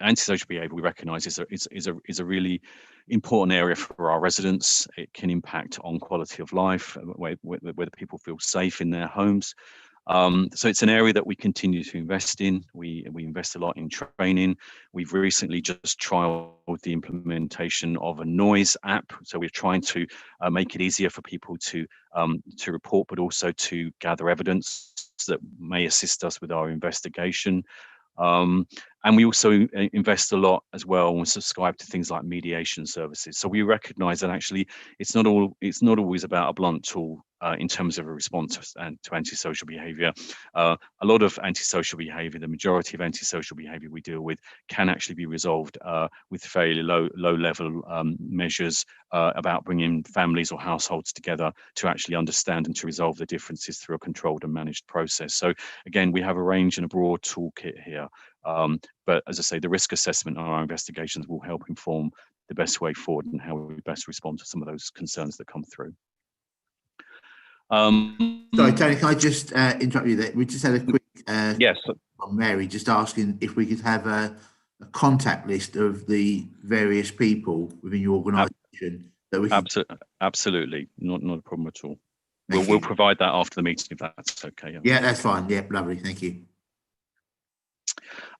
antisocial behaviour we recognise is a really important area for our residents. It can impact on quality of life, whether people feel safe in their homes. So it's an area that we continue to invest in. We invest a lot in training. We've recently just trialed the implementation of a noise app. So we're trying to make it easier for people to report, but also to gather evidence that may assist us with our investigation. And we also invest a lot as well and subscribe to things like mediation services. So we recognise that actually it's not always about a blunt tool in terms of a response to antisocial behaviour. A lot of antisocial behaviour, the majority of antisocial behaviour we deal with, can actually be resolved with fairly low level measures about bringing families or households together to actually understand and to resolve the differences through a controlled and managed process. So again, we have a range and a broad toolkit here. But as I say, the risk assessment and our investigations will help inform the best way forward and how we best respond to some of those concerns that come through. Sorry, Tony, can I just interrupt you there? We just had a quick yes from Mary, just asking if we could have a contact list of the various people within your organisation that we can... Absolutely, not a problem at all. We'll provide that after the meeting if that's okay. Yeah, that's fine. Yeah, lovely. Thank you.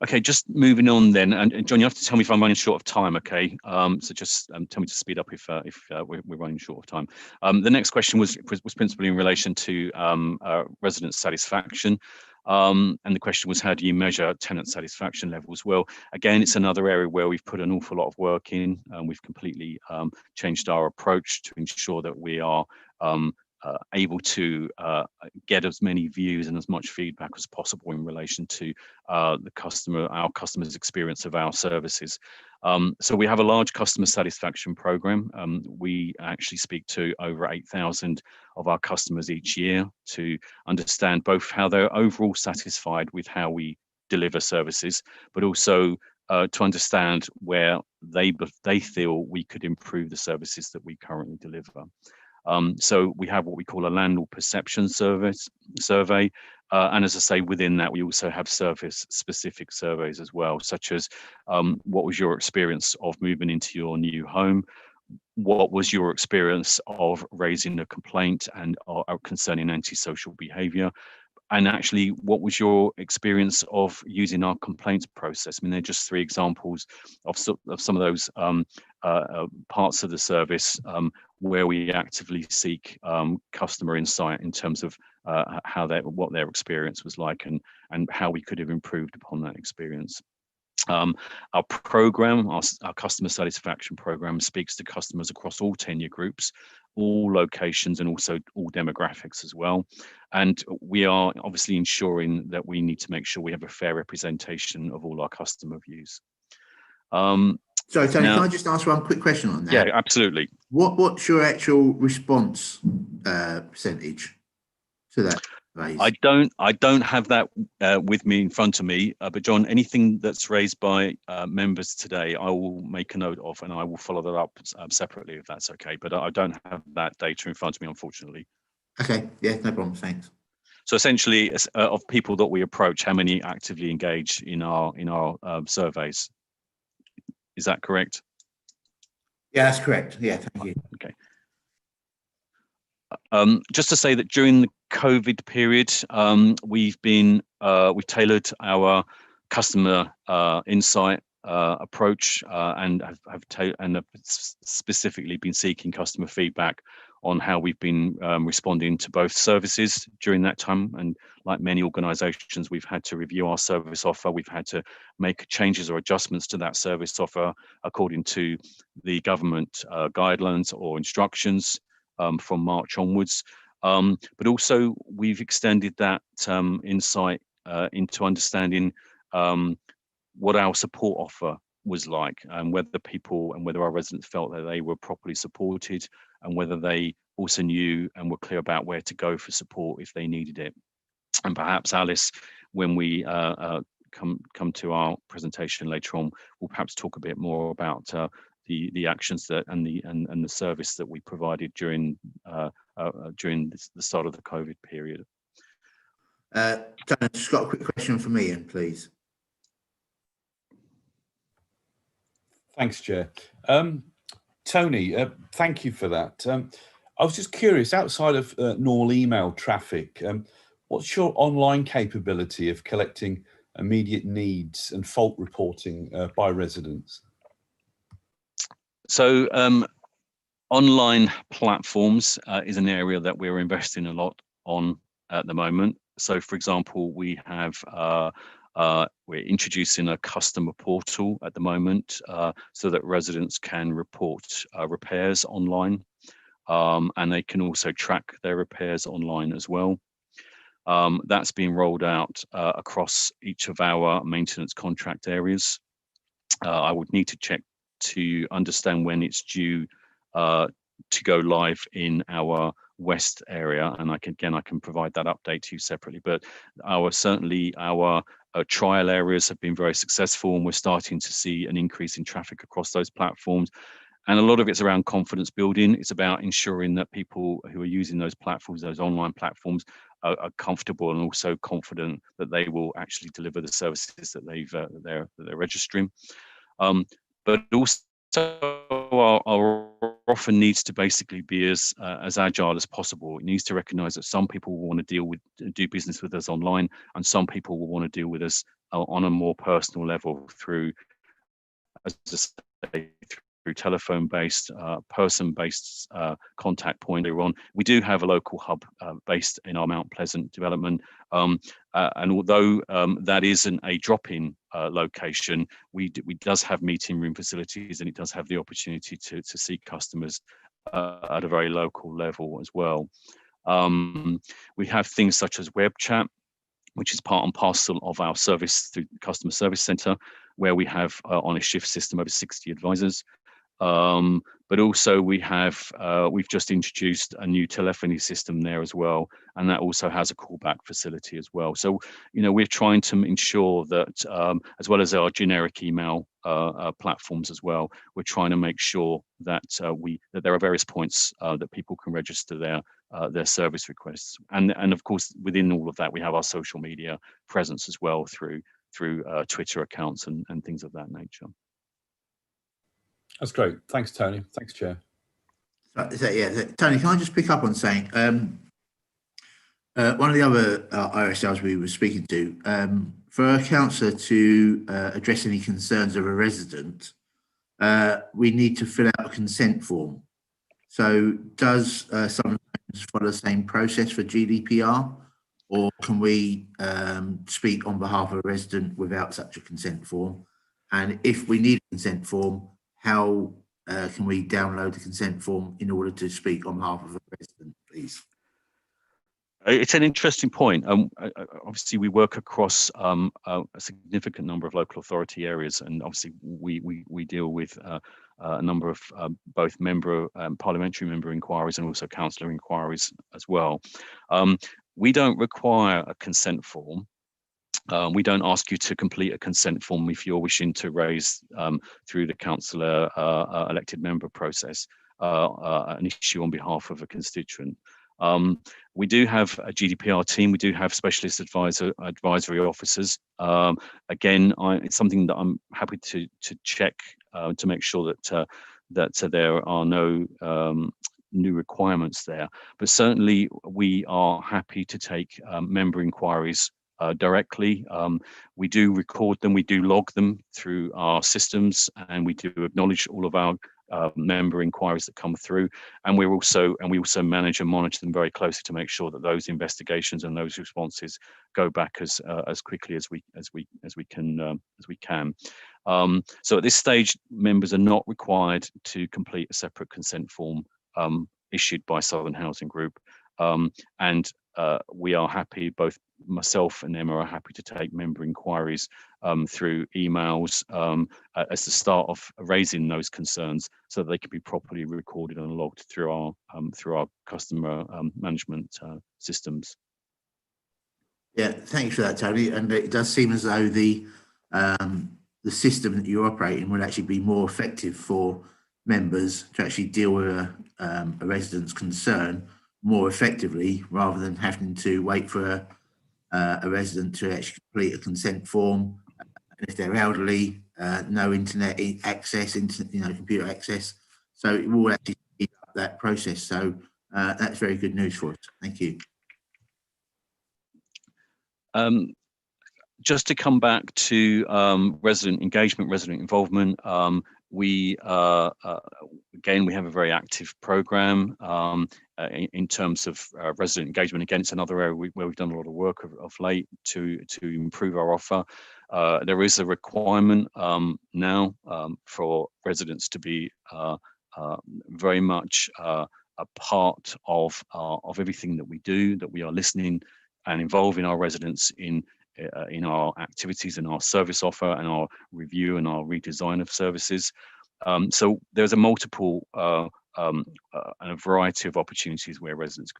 Okay, just moving on then, and John, you have to tell me if I'm running short of time, okay? So just tell me to speed up if we're running short of time. The next question was principally in relation to resident satisfaction, and the question was, how do you measure tenant satisfaction levels? Well, again, it's another area where we've put an awful lot of work in, and we've completely changed our approach to ensure that we are able to get as many views and as much feedback as possible in relation to our customers' experience of our services. So we have a large customer satisfaction program. We actually speak to over 8,000 of our customers each year to understand both how they're overall satisfied with how we deliver services, but also to understand where they feel we could improve the services that we currently deliver. So we have what we call a landlord perception survey. And as I say, within that, we also have service-specific surveys as well, such as what was your experience of moving into your new home? What was your experience of raising a complaint and concerning antisocial behaviour? And actually, what was your experience of using our complaints process? I mean, they're just three examples of some of those parts of the service where we actively seek customer insight in terms of what their experience was like and how we could have improved upon that experience. Our program, our customer satisfaction program, speaks to customers across all tenure groups, all locations, and also all demographics as well. And we are obviously ensuring that we need to make sure we have a fair representation of all our customer views. Sorry, Tony, can I just ask one quick question on that? Yeah, absolutely. What's your actual response percentage to that? Raised? I don't have that with me in front of me, but John, anything that's raised by members today, I will make a note of, and I will follow that up separately if that's okay. But I don't have that data in front of me, unfortunately. Okay, yeah, no problem. Thanks. So essentially, of people that we approach, how many actively engage in our surveys? Is that correct? Yeah, that's correct. Yeah, thank you. Okay. Just to say that during the COVID period, we've tailored our customer insight approach and have specifically been seeking customer feedback on how we've been responding to both services during that time. And like many organisations, we've had to review our service offer. We've had to make changes or adjustments to that service offer according to the government guidelines or instructions from March onwards. But also we've extended that insight into understanding what our support offer was like, and whether our residents felt that they were properly supported, and whether they also knew and were clear about where to go for support if they needed it. And perhaps Alice, when we come to our presentation later on, we'll perhaps talk a bit more about the actions that and the service that we provided during the start of the COVID period. Tenant, just got a quick question from Ian, please. Thanks, Chair. Tony, thank you for that. I was just curious, outside of normal email traffic, what's your online capability of collecting immediate needs and fault reporting by residents? So online platforms is an area that we're investing a lot on at the moment. So, for example, we have we're introducing a customer portal at the moment so that residents can report repairs online, and they can also track their repairs online as well. That's being rolled out across each of our maintenance contract areas. I would need to check to understand when it's due to go live in our West area, and I can provide that update to you separately. But certainly our trial areas have been very successful, and we're starting to see an increase in traffic across those platforms. And a lot of it's around confidence building. It's about ensuring that people who are using those platforms, those online platforms, are comfortable and also confident that they will actually deliver the services that they're registering. But also our offer needs to basically be as agile as possible. It needs to recognise that some people will want to do business with us online, and some people will want to deal with us on a more personal level through, as I say, through telephone-based, person-based contact point later on. We do have a local hub based in our Mount Pleasant development, and although that isn't a drop-in location, we does have meeting room facilities, and it does have the opportunity to see customers at a very local level as well. We have things such as web chat, which is part and parcel of our service through the customer service centre, where we have on a shift system over 60 advisors. But also we've just introduced a new telephony system there as well, and that also has a callback facility as well. So, we're trying to ensure that as well as our generic email platforms as well, we're trying to make sure that that there are various points that people can register their service requests, and of course within all of that we have our social media presence as well through Twitter accounts and things of that nature. That's great. Thanks, Tony. Thanks, Chair. Tony, can I just pick up on saying one of the other RSLs we were speaking to, for a councillor to address any concerns of a resident, we need to fill out a consent form. So does Southern Homes follow the same process for GDPR, or can we speak on behalf of a resident without such a consent form? And if we need a consent form, how can we download the consent form in order to speak on behalf of a resident, please? It's an interesting point. Obviously, we work across a significant number of local authority areas, and obviously we deal with a number of both parliamentary member inquiries and also councillor inquiries as well. We don't require a consent form. We don't ask you to complete a consent form if you're wishing to raise through the councillor elected member process an issue on behalf of a constituent. We do have a GDPR team. We do have specialist advisory officers. Again, it's something that I'm happy to check to make sure that there are no new requirements there. But certainly, we are happy to take member inquiries directly. We do record them, we do log them through our systems, and we do acknowledge all of our member inquiries that come through, and we also manage and monitor them very closely to make sure that those investigations and those responses go back as quickly as we can. So at this stage, members are not required to complete a separate consent form issued by Southern Housing Group, and we are happy, both myself and Emma are happy to take member inquiries through emails as the start of raising those concerns, so that they can be properly recorded and logged through our customer management systems. Yeah, thanks for that, Tony. And it does seem as though the system that you're operating would actually be more effective for members to actually deal with a resident's concern more effectively, rather than having to wait for a resident to actually complete a consent form. And if they're elderly, no internet access, computer access. So it will actually speed up that process. So that's very good news for us. Thank you. Just to come back to resident engagement, resident involvement, we again, we have a very active program in terms of resident engagement. Again, it's another area where we've done a lot of work of late to improve our offer. There is a requirement now for residents to be very much a part of everything that we do, that we are listening and involving our residents in our activities and our service offer and our review and our redesign of services. So there's a multiple and a variety of opportunities where residents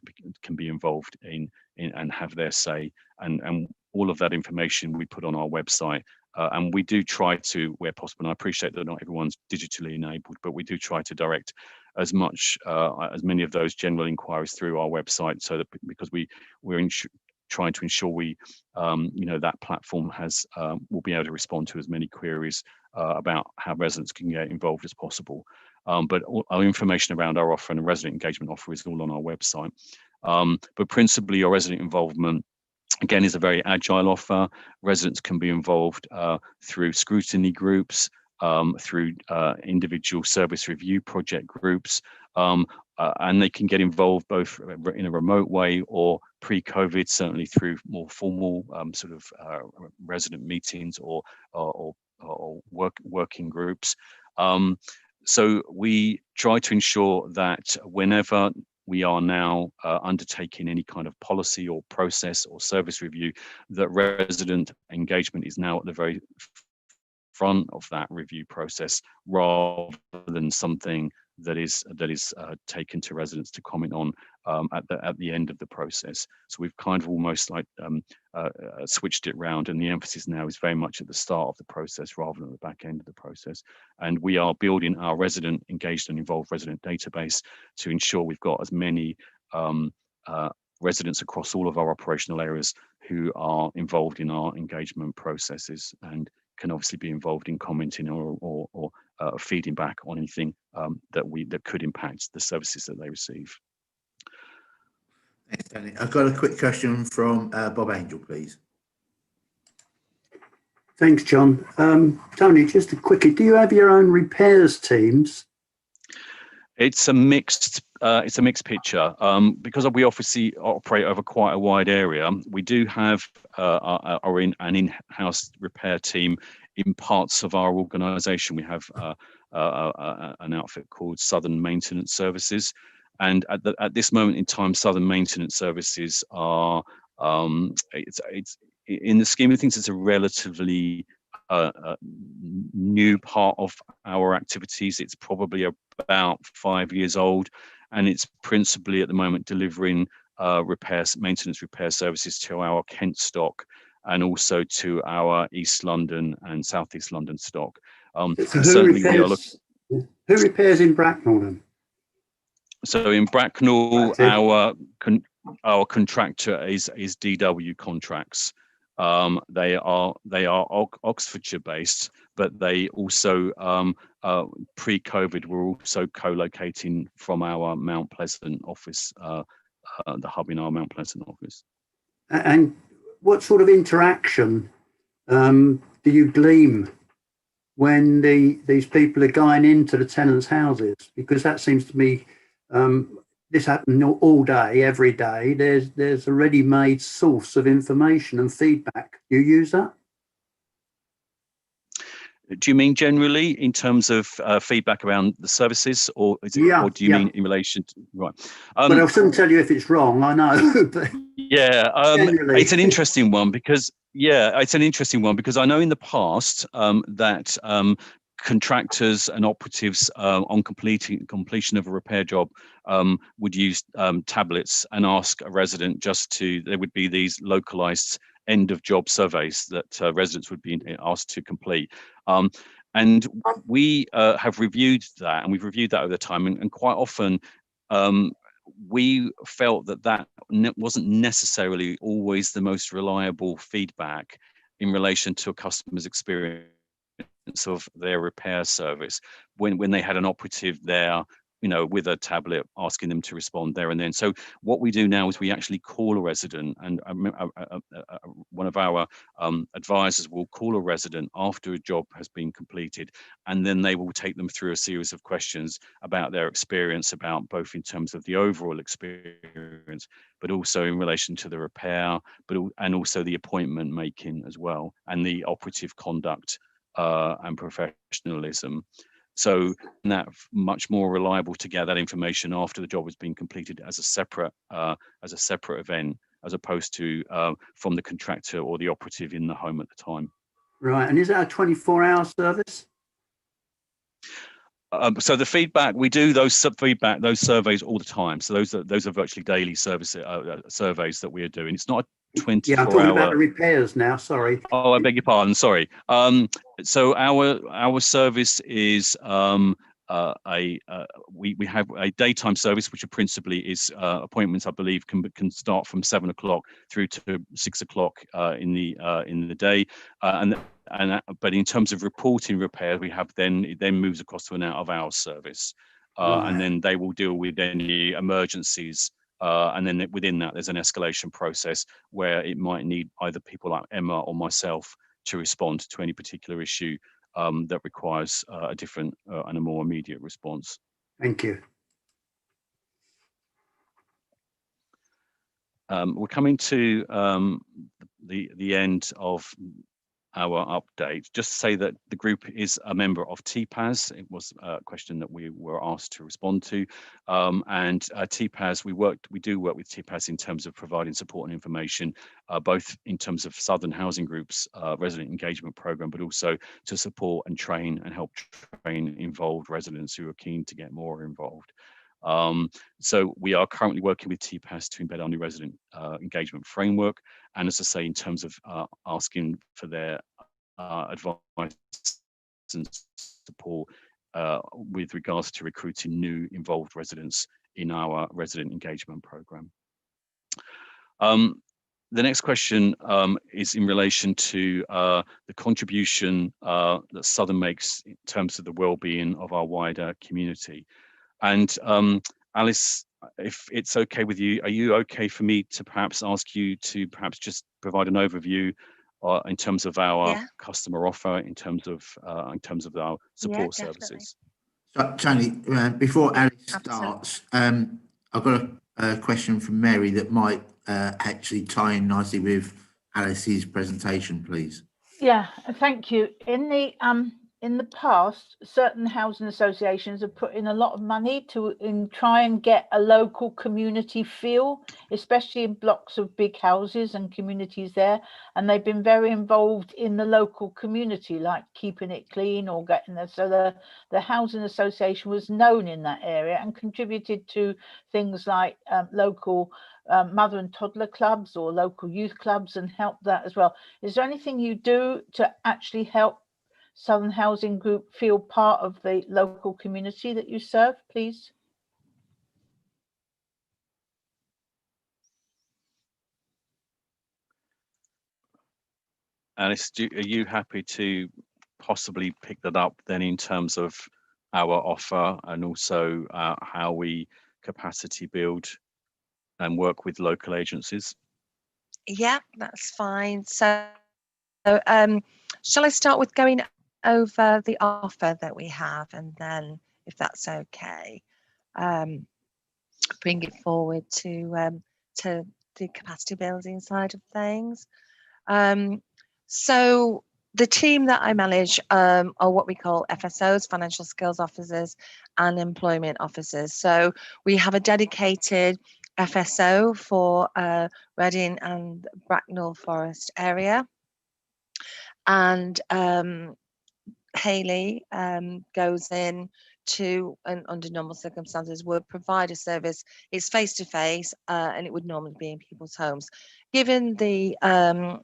can be involved in and have their say, and all of that information we put on our website. And we do try to, where possible, and I appreciate that not everyone's digitally enabled, but we do try to direct as as many of those general inquiries through our website, so that because we're trying to ensure that platform will be able to respond to as many queries about how residents can get involved as possible. But all our information around our offer and the resident engagement offer is all on our website. But principally, our resident involvement, again, is a very agile offer. Residents can be involved through scrutiny groups, through individual service review project groups, and they can get involved both in a remote way or pre-COVID, certainly through more formal resident meetings or working groups. So we try to ensure that whenever we are now undertaking any kind of policy or process or service review, that resident engagement is now at the very front of that review process, rather than something that is taken to residents to comment on at the end of the process. So we've kind of almost like switched it round, and the emphasis now is very much at the start of the process rather than at the back end of the process. And we are building our resident engaged and involved resident database to ensure we've got as many residents across all of our operational areas who are involved in our engagement processes and can obviously be involved in commenting or feeding back on anything that could impact the services that they receive. Thanks, Tony. I've got a quick question from Bob Angel, please. Thanks, John. Tony, just a quickie, do you have your own repairs teams? It's a mixed picture because we obviously operate over quite a wide area. We do have an in-house repair team in parts of our organisation. We have an outfit called Southern Maintenance Services, and at this moment in time, Southern Maintenance Services are it's in the scheme of things, it's a relatively new part of our activities. It's probably about 5 years old, and it's principally at the moment delivering maintenance repair services to our Kent stock and also to our East London and South East London stock. So who repairs in Bracknell then? So in Bracknell, our contractor is DW Contracts. They are Oxfordshire based, but they also pre-COVID were also co-locating from our Mount Pleasant office, the hub in our Mount Pleasant office. And what sort of interaction do you glean when these people are going into the tenants' houses? Because that seems to me this happens all day, every day. There's a ready-made source of information and feedback. You use that? Do you mean generally in terms of feedback around the services, or is it, Yeah, or do you yeah. mean in relation to, right? But I'll soon tell you if it's wrong, I know. But Yeah, generally. it's an interesting one because I know in the past that contractors and operatives on completion of a repair job would use tablets and ask a resident there would be these localized end of job surveys that residents would be asked to complete. And we have reviewed that, and we've reviewed that over time, and quite often we felt that wasn't necessarily always the most reliable feedback in relation to a customer's experience of their repair service when they had an operative there, with a tablet asking them to respond there and then. So what we do now is we actually call a resident, and one of our advisors will call a resident after a job has been completed, and then they will take them through a series of questions about their experience, about both in terms of the overall experience, but also in relation to the repair, and also the appointment making as well, and the operative conduct and professionalism. So that much more reliable to get that information after the job has been completed as a separate event, as opposed to from the contractor or the operative in the home at the time. Right, and is that a 24-hour service? So the feedback, we do those surveys all the time. So those are virtually daily surveys that we are doing. It's not a 24-hour. Yeah, I'm talking about the repairs now. Sorry. Oh, I beg your pardon. Sorry. So our service is we have a daytime service, which principally is appointments. I believe can start from 7 o'clock through to 6 o'clock in the day, but in terms of reporting repair, it then moves across to an out of hours service, and then they will deal with any emergencies. And then within that, there's an escalation process where it might need either people like Emma or myself to respond to any particular issue that requires a different and a more immediate response. Thank you. We're coming to the end of our update. Just to say that the group is a member of TPAS. It was a question that we were asked to respond to, and TPAS, we do work with TPAS in terms of providing support and information, both in terms of Southern Housing Group's resident engagement program, but also to support and train and help train involved residents who are keen to get more involved. So we are currently working with TPAS to embed our new resident engagement framework, and as I say, in terms of asking for their advice and support with regards to recruiting new involved residents in our resident engagement program. The next question is in relation to the contribution that Southern makes in terms of the well-being of our wider community. And Alice, if it's okay with you, are you okay for me to perhaps ask you to perhaps just provide an overview in terms of our customer offer, in terms of our support services? So, Tony, before Alice starts, I've got a question from Mary that might actually tie in nicely with Alice's presentation, please. Yeah, thank you. In the past, certain housing associations have put in a lot of money to try and get a local community feel, especially in blocks of big houses and communities there. And they've been very involved in the local community, like keeping it clean or getting there. So the housing association was known in that area and contributed to things like local mother and toddler clubs or local youth clubs, and helped that as well. Is there anything you do to actually help Southern Housing Group feel part of the local community that you serve, please? Alice, are you happy to possibly pick that up then in terms of our offer, and also how we capacity build and work with local agencies? Yeah, that's fine. So shall I start with going over the offer that we have, and then, if that's okay, bring it forward to the capacity building side of things. So The team that I manage are what we call FSOs, financial skills officers, and employment officers. So we have a dedicated FSO for Reading and Bracknell Forest area. And Hayley goes in to, and under normal circumstances, would provide a service. It's face-to-face, and it would normally be in people's homes. Given the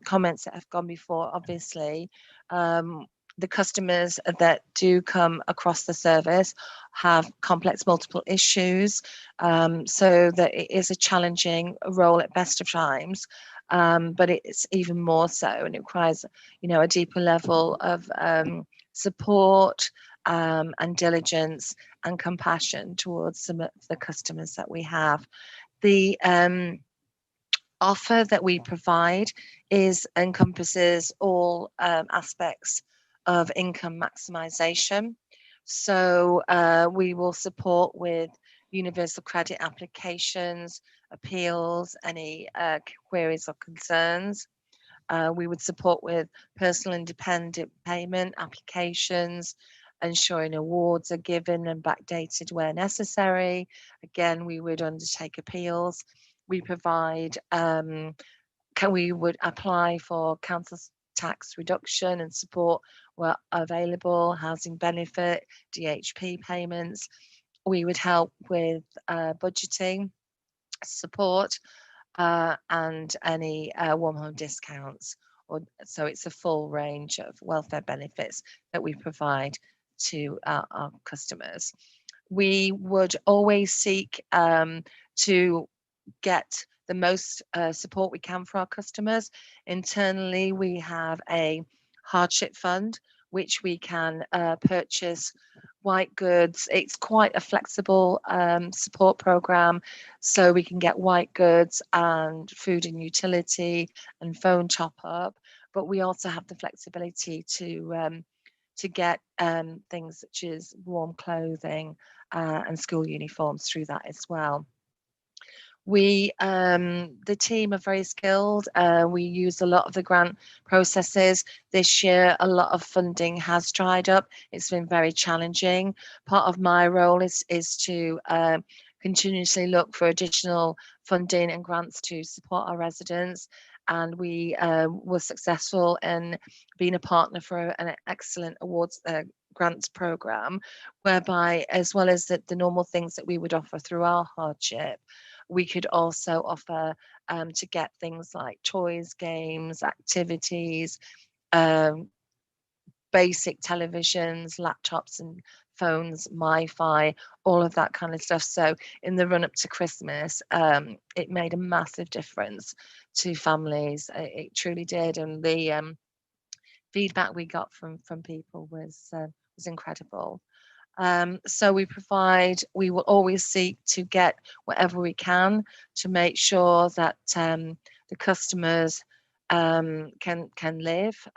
comments that have gone before, obviously, the customers that do come across the service have complex multiple issues, so that it is a challenging role at best of times, but it's even more so, and it requires, you know, a deeper level of support and diligence and compassion towards some of the customers that we have. The offer that we provide encompasses all aspects of income maximization. So we will support with universal credit applications, appeals, any queries or concerns. We would support with personal independent payment applications, ensuring awards are given and backdated where necessary. Again, we would undertake appeals. We provide, we would apply for council tax reduction and support where available, housing benefit, DHP payments. We would help with budgeting support, and any warm home discounts. So it's a full range of welfare benefits that we provide to our customers. We would always seek to get the most support we can for our customers. Internally, we have a Hardship Fund, which we can purchase white goods. It's quite a flexible support program, so we can get white goods and food and utility and phone top up, but we also have the flexibility to get things such as warm clothing and school uniforms through that as well. We, the team are very skilled. We use a lot of the grant processes. This year, a lot of funding has dried up. It's been very challenging. Part of my role is to continuously look for additional funding and grants to support our residents. And we were successful in being a partner for an excellent awards grants program, whereby, as well as the normal things that we would offer through our hardship, we could also offer to get things like toys, games, activities, basic televisions, laptops and phones, Wi-Fi, all of that kind of stuff. So in the run up to Christmas, it made a massive difference to families. It truly did. And the feedback we got from people was incredible. So we will always seek to get whatever we can to make sure that the customers can live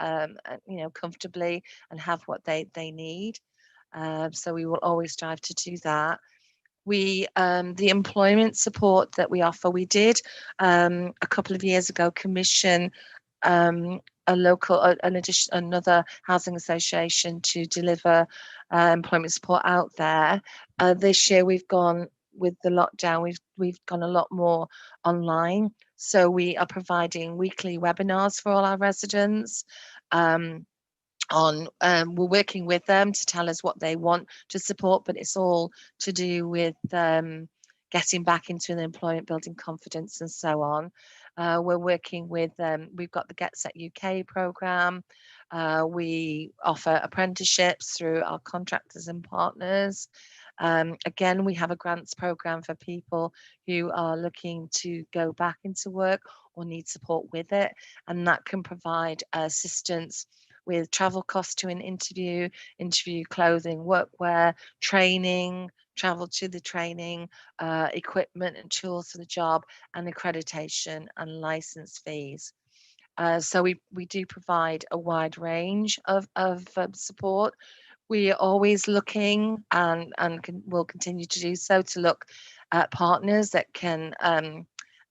comfortably and have what they need. So we will always strive to do that. We the employment support that we offer, we did a couple of years ago commission another housing association to deliver employment support out there. This year we've gone, with the lockdown, we've gone a lot more online. So we are providing weekly webinars for all our residents. We're working with them to tell us what they want to support, but it's all to do with getting back into the employment, building confidence and so on. We're working with we've got the Get Set UK program. We offer apprenticeships through our contractors and partners. Again, we have a grants program for people who are looking to go back into work or need support with it, and that can provide assistance with travel costs to an interview clothing, workwear, training, travel to the training, equipment and tools for the job, and accreditation and license fees. So we do provide a wide range of support. We are always looking and will continue to do so, to look at partners that can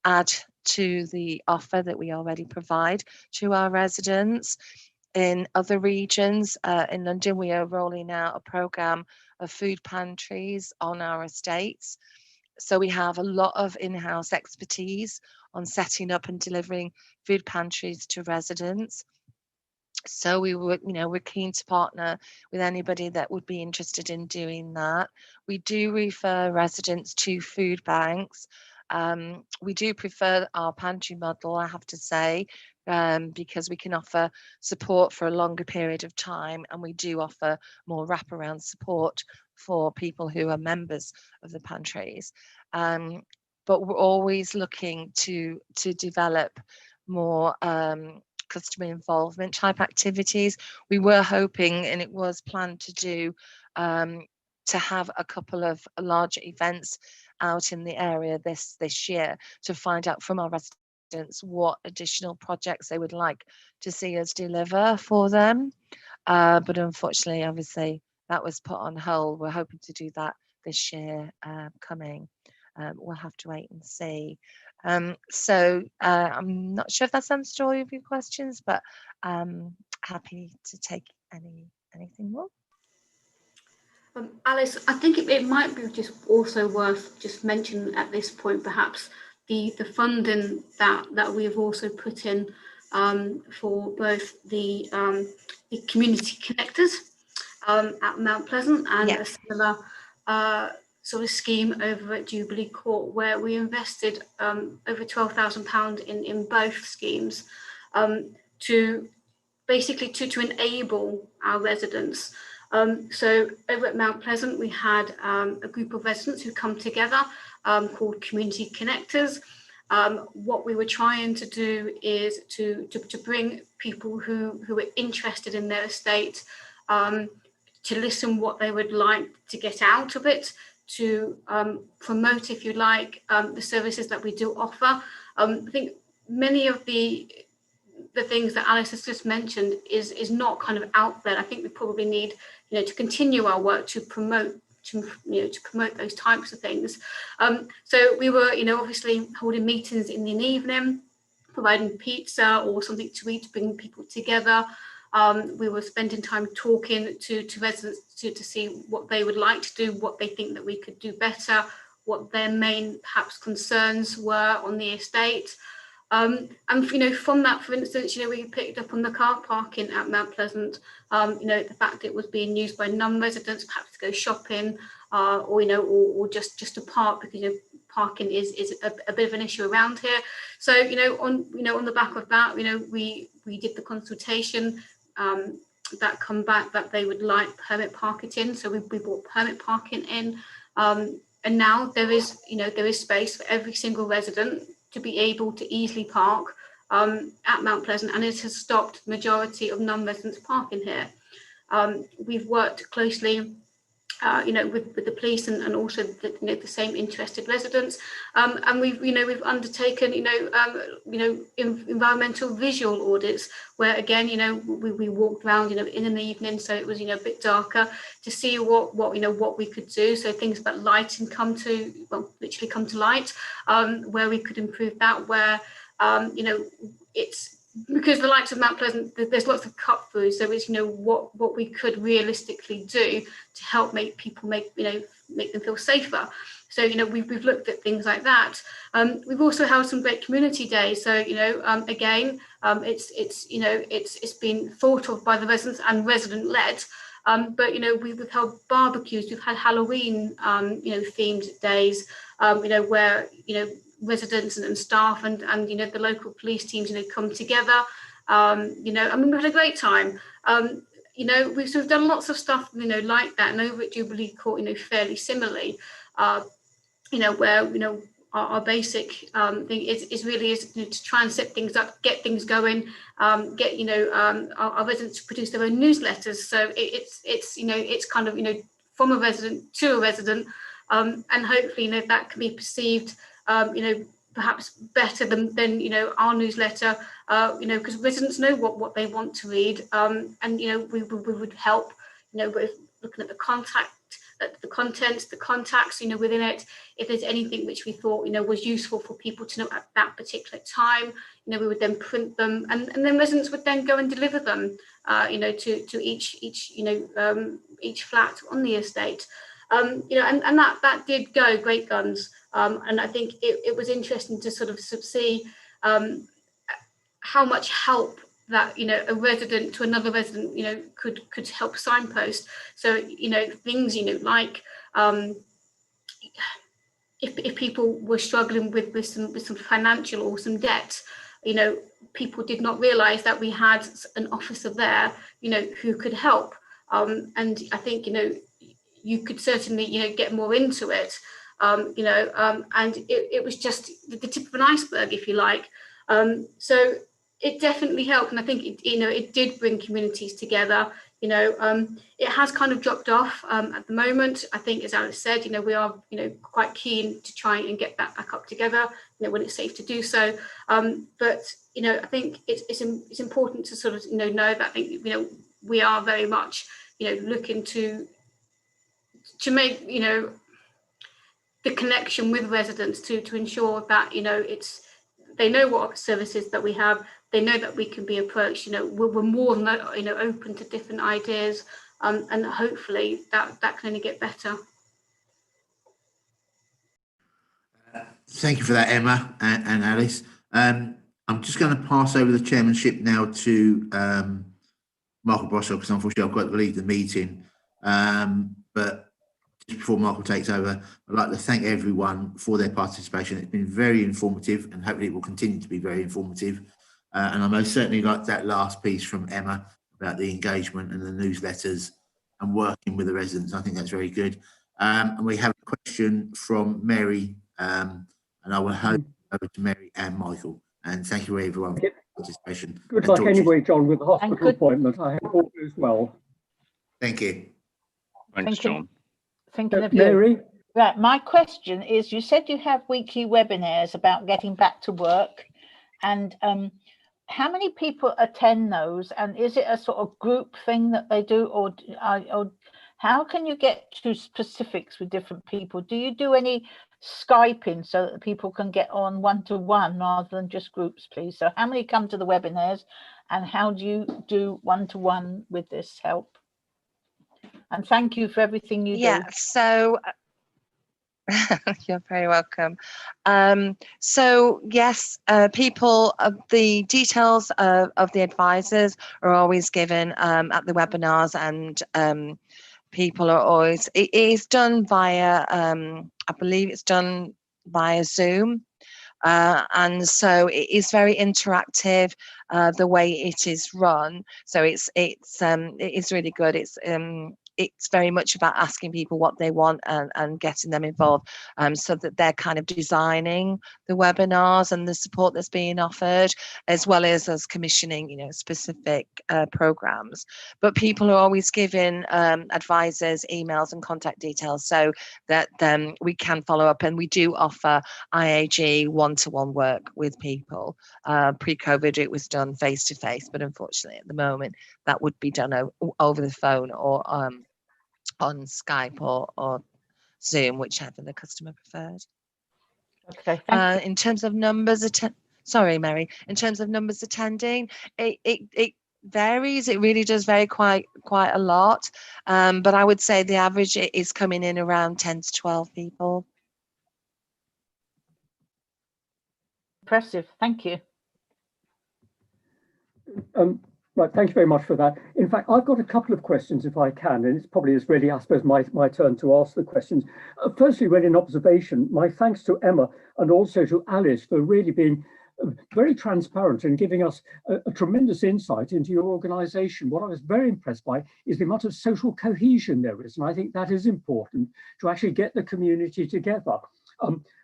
add to the offer that we already provide to our residents. in other regions. In London, we are rolling out a programme of food pantries on our estates. So we have a lot of in-house expertise on setting up and delivering food pantries to residents. So we're keen to partner with anybody that would be interested in doing that. We do refer residents to food banks. We do prefer our pantry model, I have to say, because we can offer support for a longer period of time, and we do offer more wraparound support for people who are members of the pantries. But we're always looking to develop more customer involvement type activities. We were hoping, and it was planned to do, to have a couple of larger events out in the area this year to find out from our residents what additional projects they would like to see us deliver for them. But unfortunately, obviously, that was put on hold. We're hoping to do that this year coming. We'll have to wait and see. So I'm not sure if that's answered all of your questions, but happy to take anything more. Alice, I think it might be just also worth just mentioning at this point, perhaps the funding that we've also put in for both the community connectors at Mount Pleasant and a similar sort of scheme over at Jubilee Court, where we invested over £12,000 in both schemes to basically to enable our residents. So over at Mount Pleasant, we had a group of residents who come together called Community Connectors. What we were trying to do is to bring people who are interested in their estate to listen what they would like to get out of it, to promote, if you like, the services that we do offer. I think many of the things that Alice has just mentioned is not kind of out there. I think we probably need, to continue our work to promote those types of things. So we were, obviously holding meetings in the evening, providing pizza or something to eat to bring people together. We were spending time talking to residents to see what they would like to do, what they think that we could do better, what their main perhaps concerns were on the estate. And from that, for instance, we picked up on the car parking at Mount Pleasant. The fact that it was being used by non-residents, perhaps to go shopping, or just to park, because parking is a bit of an issue around here. So on the back of that, we did the consultation. That come back that they would like permit parking in, so we brought permit parking in, and now there is space for every single resident to be able to easily park at Mount Pleasant, and it has stopped the majority of non-residents parking here. We've worked closely with the police and also the same interested residents, and we've undertaken environmental visual audits, where again we walked around in the evening, so it was a bit darker, to see what we could do. So things about lighting literally come to light, where we could improve that, where it's because the likes of Mount Pleasant, there's lots of cut through, so it's what we could realistically do to help make people make them feel safer. So we've looked at things like that. We've also held some great community days. So again, it's been thought of by the residents and resident led. But we've held barbecues, we've had Halloween themed days, where residents and staff and the local police teams come together. We've had a great time. We've sort of done lots of stuff like that, and over at Jubilee Court fairly similarly, where our basic thing is really to try and set things up, get things going, get our residents to produce their own newsletters. So it's kind of from a resident to a resident, and hopefully that can be perceived perhaps better than our newsletter, because residents know what they want to read, and we would help with looking at the contact the contents, the contacts, within it. If there's anything which we thought, was useful for people to know at that particular time, we would then print them, and then residents would then go and deliver them, to each flat on the estate. And that did go great guns. And I think it was interesting to sort of see how much help that a resident to another resident could help signpost. So things like if people were struggling with some financial or some debt, people did not realize that we had an officer there who could help, and I think you could certainly get more into it, and it was just the tip of an iceberg, if you like. So it definitely helped, and I think it did bring communities together. It has kind of dropped off at the moment. I think, as Alice said, we are quite keen to try and get that back up together when it's safe to do so. But I think it's important to sort of know that I think we are very much looking to make the connection with residents to ensure that they know what services that we have. They know that we can be approached. We're more than open to different ideas, and hopefully that can only get better. Thank you for that, Emma and Alice. I'm just going to pass over the chairmanship now to Michael Brosser, because unfortunately I've got to leave the meeting. But just before Michael takes over, I'd like to thank everyone for their participation. It's been very informative, and hopefully it will continue to be very informative. And I most certainly like that last piece from Emma about the engagement and the newsletters and working with the residents. I think that's very good. And we have a question from Mary, and I will hand over to Mary and Michael. And thank you everyone for your participation. Good luck anyway, John, with the hospital appointment. I hope all goes well. Thank you. Thanks, John. Thinking of you. Mary? Right, my question is, you said you have weekly webinars about getting back to work, and how many people attend those, and is it a sort of group thing that they do, or how can you get to specifics with different people? Do you do any Skyping so that people can get on one-to-one rather than just groups, please? So how many come to the webinars, and how do you do one-to-one with this help? And thank you for everything you do. Yeah, so you're very welcome. So yes, the details of the advisors are always given at the webinars, and people are always, it is done via, I believe it's done via Zoom. And so it is very interactive, the way it is run. So it is really good. It's very much about asking people what they want and getting them involved, so that they're kind of designing the webinars and the support that's being offered, as well as commissioning, specific programs. But people are always given advisors emails and contact details, so that we can follow up, and we do offer IAG one-to-one work with people. Pre-COVID, it was done face-to-face, but unfortunately at the moment that would be done over the phone or on Skype or Zoom, whichever the customer preferred. Okay. In terms of numbers, sorry, Mary. In terms of numbers attending, it varies. It really does vary quite a lot. But I would say the average is coming in around 10 to 12 people. Impressive. Thank you. Right, thank you very much for that. In fact, I've got a couple of questions, if I can, and it's probably really, I suppose, my turn to ask the questions. Firstly, really an observation. My thanks to Emma and also to Alice for really being very transparent and giving us a tremendous insight into your organisation. What I was very impressed by is the amount of social cohesion there is, and I think that is important to actually get the community together.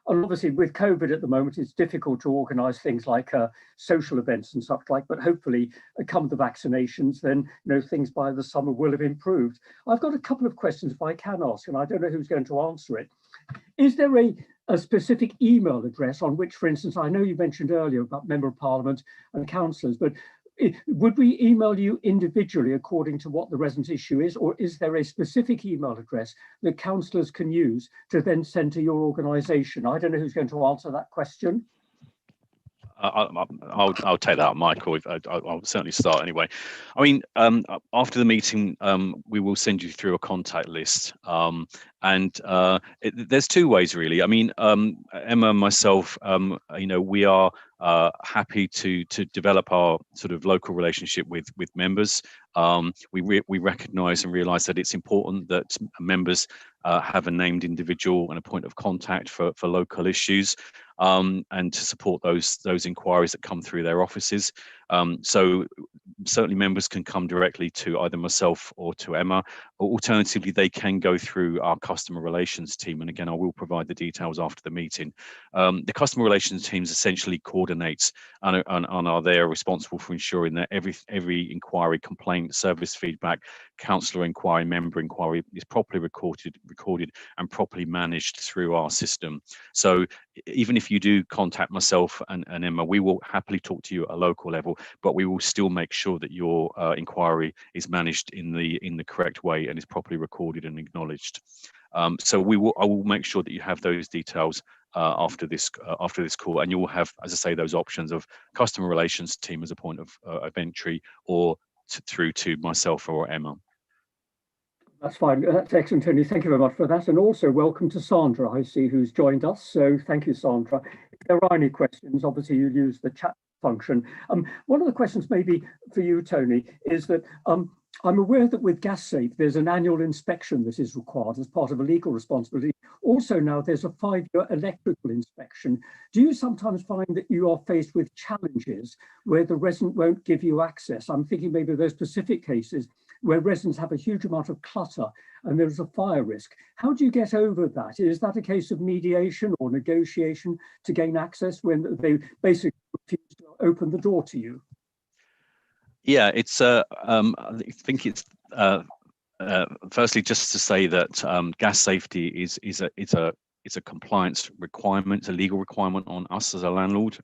And obviously with COVID at the moment, it's difficult to organise things like social events and such like, but hopefully come the vaccinations, then things by the summer will have improved. I've got a couple of questions if I can ask, and I don't know who's going to answer it. Is there a specific email address on which, for instance, I know you mentioned earlier about Member of Parliament and councillors, but would we email you individually according to what the resident issue is, or is there a specific email address that councillors can use to then send to your organisation? I don't know who's going to answer that question. I'll take that, Michael. I'll certainly start anyway. I mean, after the meeting, we will send you through a contact list, there's two ways really. I mean, Emma and myself, you know, we are happy to develop our sort of local relationship with members. We recognise and realise that it's important that members have a named individual and a point of contact for local issues, and to support those inquiries that come through their offices. So certainly members can come directly to either myself or to Emma, or alternatively they can go through our customer relations team, and again I will provide the details after the meeting. The customer relations teams essentially coordinates and are there responsible for ensuring that every inquiry, complaint, service feedback, councillor inquiry, member inquiry is properly recorded and properly managed through our system. So even if you do contact myself and Emma, we will happily talk to you at a local level, but we will still make sure that your inquiry is managed in the correct way and is properly recorded and acknowledged. So I will make sure that you have those details after this call, and you will have, as I say, those options of customer relations team as a point of entry, or through to myself or Emma. That's fine. That's excellent, Tony. Thank you very much for that. And also welcome to Sandra, I see, who's joined us. So thank you, Sandra. If there are any questions, obviously you use the chat function. One of the questions maybe for you, Tony, is that I'm aware that with GasSafe, there's an annual inspection that is required as part of a legal responsibility. Also now there's a 5-year electrical inspection. Do you sometimes find that you are faced with challenges where the resident won't give you access? I'm thinking maybe of those specific cases where residents have a huge amount of clutter and there's a fire risk. How do you get over that? Is that a case of mediation or negotiation to gain access when they basically refuse to open the door to you? Yeah, it's. I think it's. Firstly, just to say that gas safety is a compliance requirement, it's a legal requirement on us as a landlord.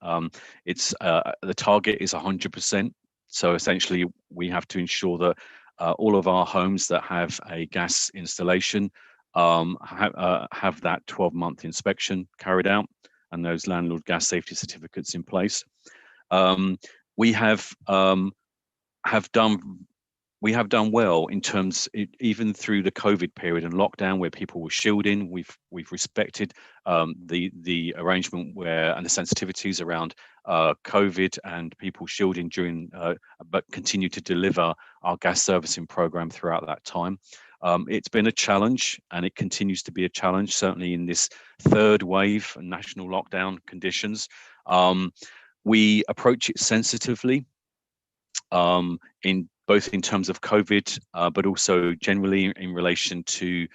It's the target is 100%. So essentially, we have to ensure that all of our homes that have a gas installation have that 12-month inspection carried out and those landlord gas safety certificates in place. We have done well in terms, even through the COVID period and lockdown, where people were shielding. We've respected the arrangement and the sensitivities around COVID and people shielding during, but continue to deliver our gas servicing program throughout that time. It's been a challenge, and it continues to be a challenge, certainly in this third wave and national lockdown conditions. We approach it sensitively, in both in terms of COVID, but also generally in relation to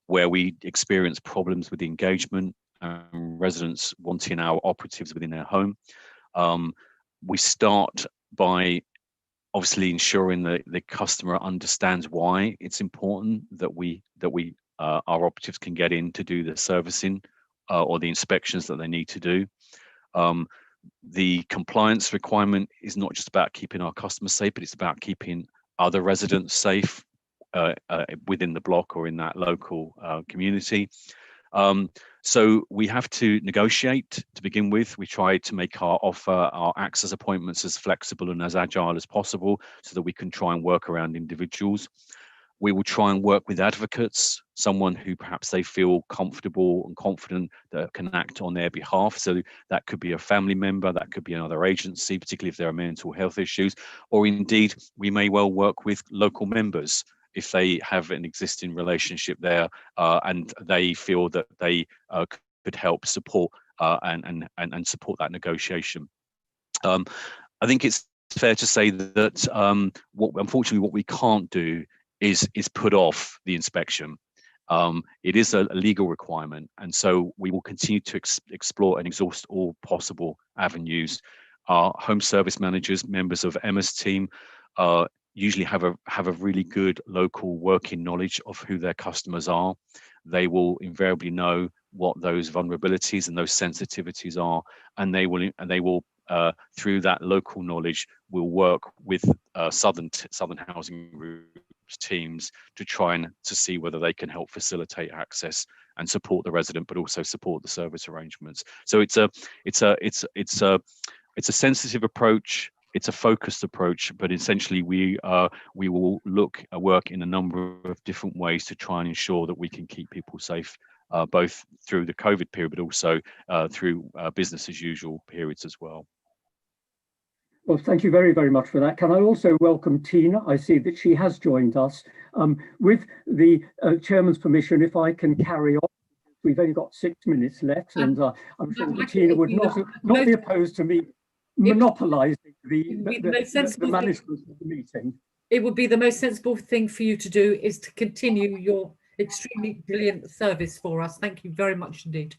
where we experience problems with engagement and residents wanting our operatives within their home. We start by obviously ensuring that the customer understands why it's important that our operatives can get in to do the servicing or the inspections that they need to do. The compliance requirement is not just about keeping our customers safe, but it's about keeping other residents safe within the block or in that local community. So we have to negotiate to begin with. We try to make our offer, our access appointments as flexible and as agile as possible so that we can try and work around individuals. We will try and work with advocates, someone who perhaps they feel comfortable and confident that can act on their behalf. So that could be a family member, that could be another agency, particularly if there are mental health issues, or indeed we may well work with local members if they have an existing relationship there and they feel that they could help support and support that negotiation. I think it's fair to say that unfortunately what we can't do is put off the inspection. It is a legal requirement, and so we will continue to explore and exhaust all possible avenues. Our home service managers, members of Emma's team, usually have a really good local working knowledge of who their customers are. They will invariably know what those vulnerabilities and those sensitivities are, and they will through that local knowledge, we'll work with Southern Housing Group's teams to try and to see whether they can help facilitate access and support the resident, but also support the service arrangements. So it's a sensitive approach. It's a focused approach, but essentially we will work in a number of different ways to try and ensure that we can keep people safe, both through the COVID period, but also through business as usual periods as well. Well, thank you very, very much for that. Can I also welcome Tina? I see that she has joined us. With the chairman's permission, if I can carry on. We've only got 6 minutes left, and I'm sure that Tina would not be opposed to me monopolising the management of the meeting. It would be the most sensible thing for you to do is to continue your extremely brilliant service for us. Thank you very much indeed.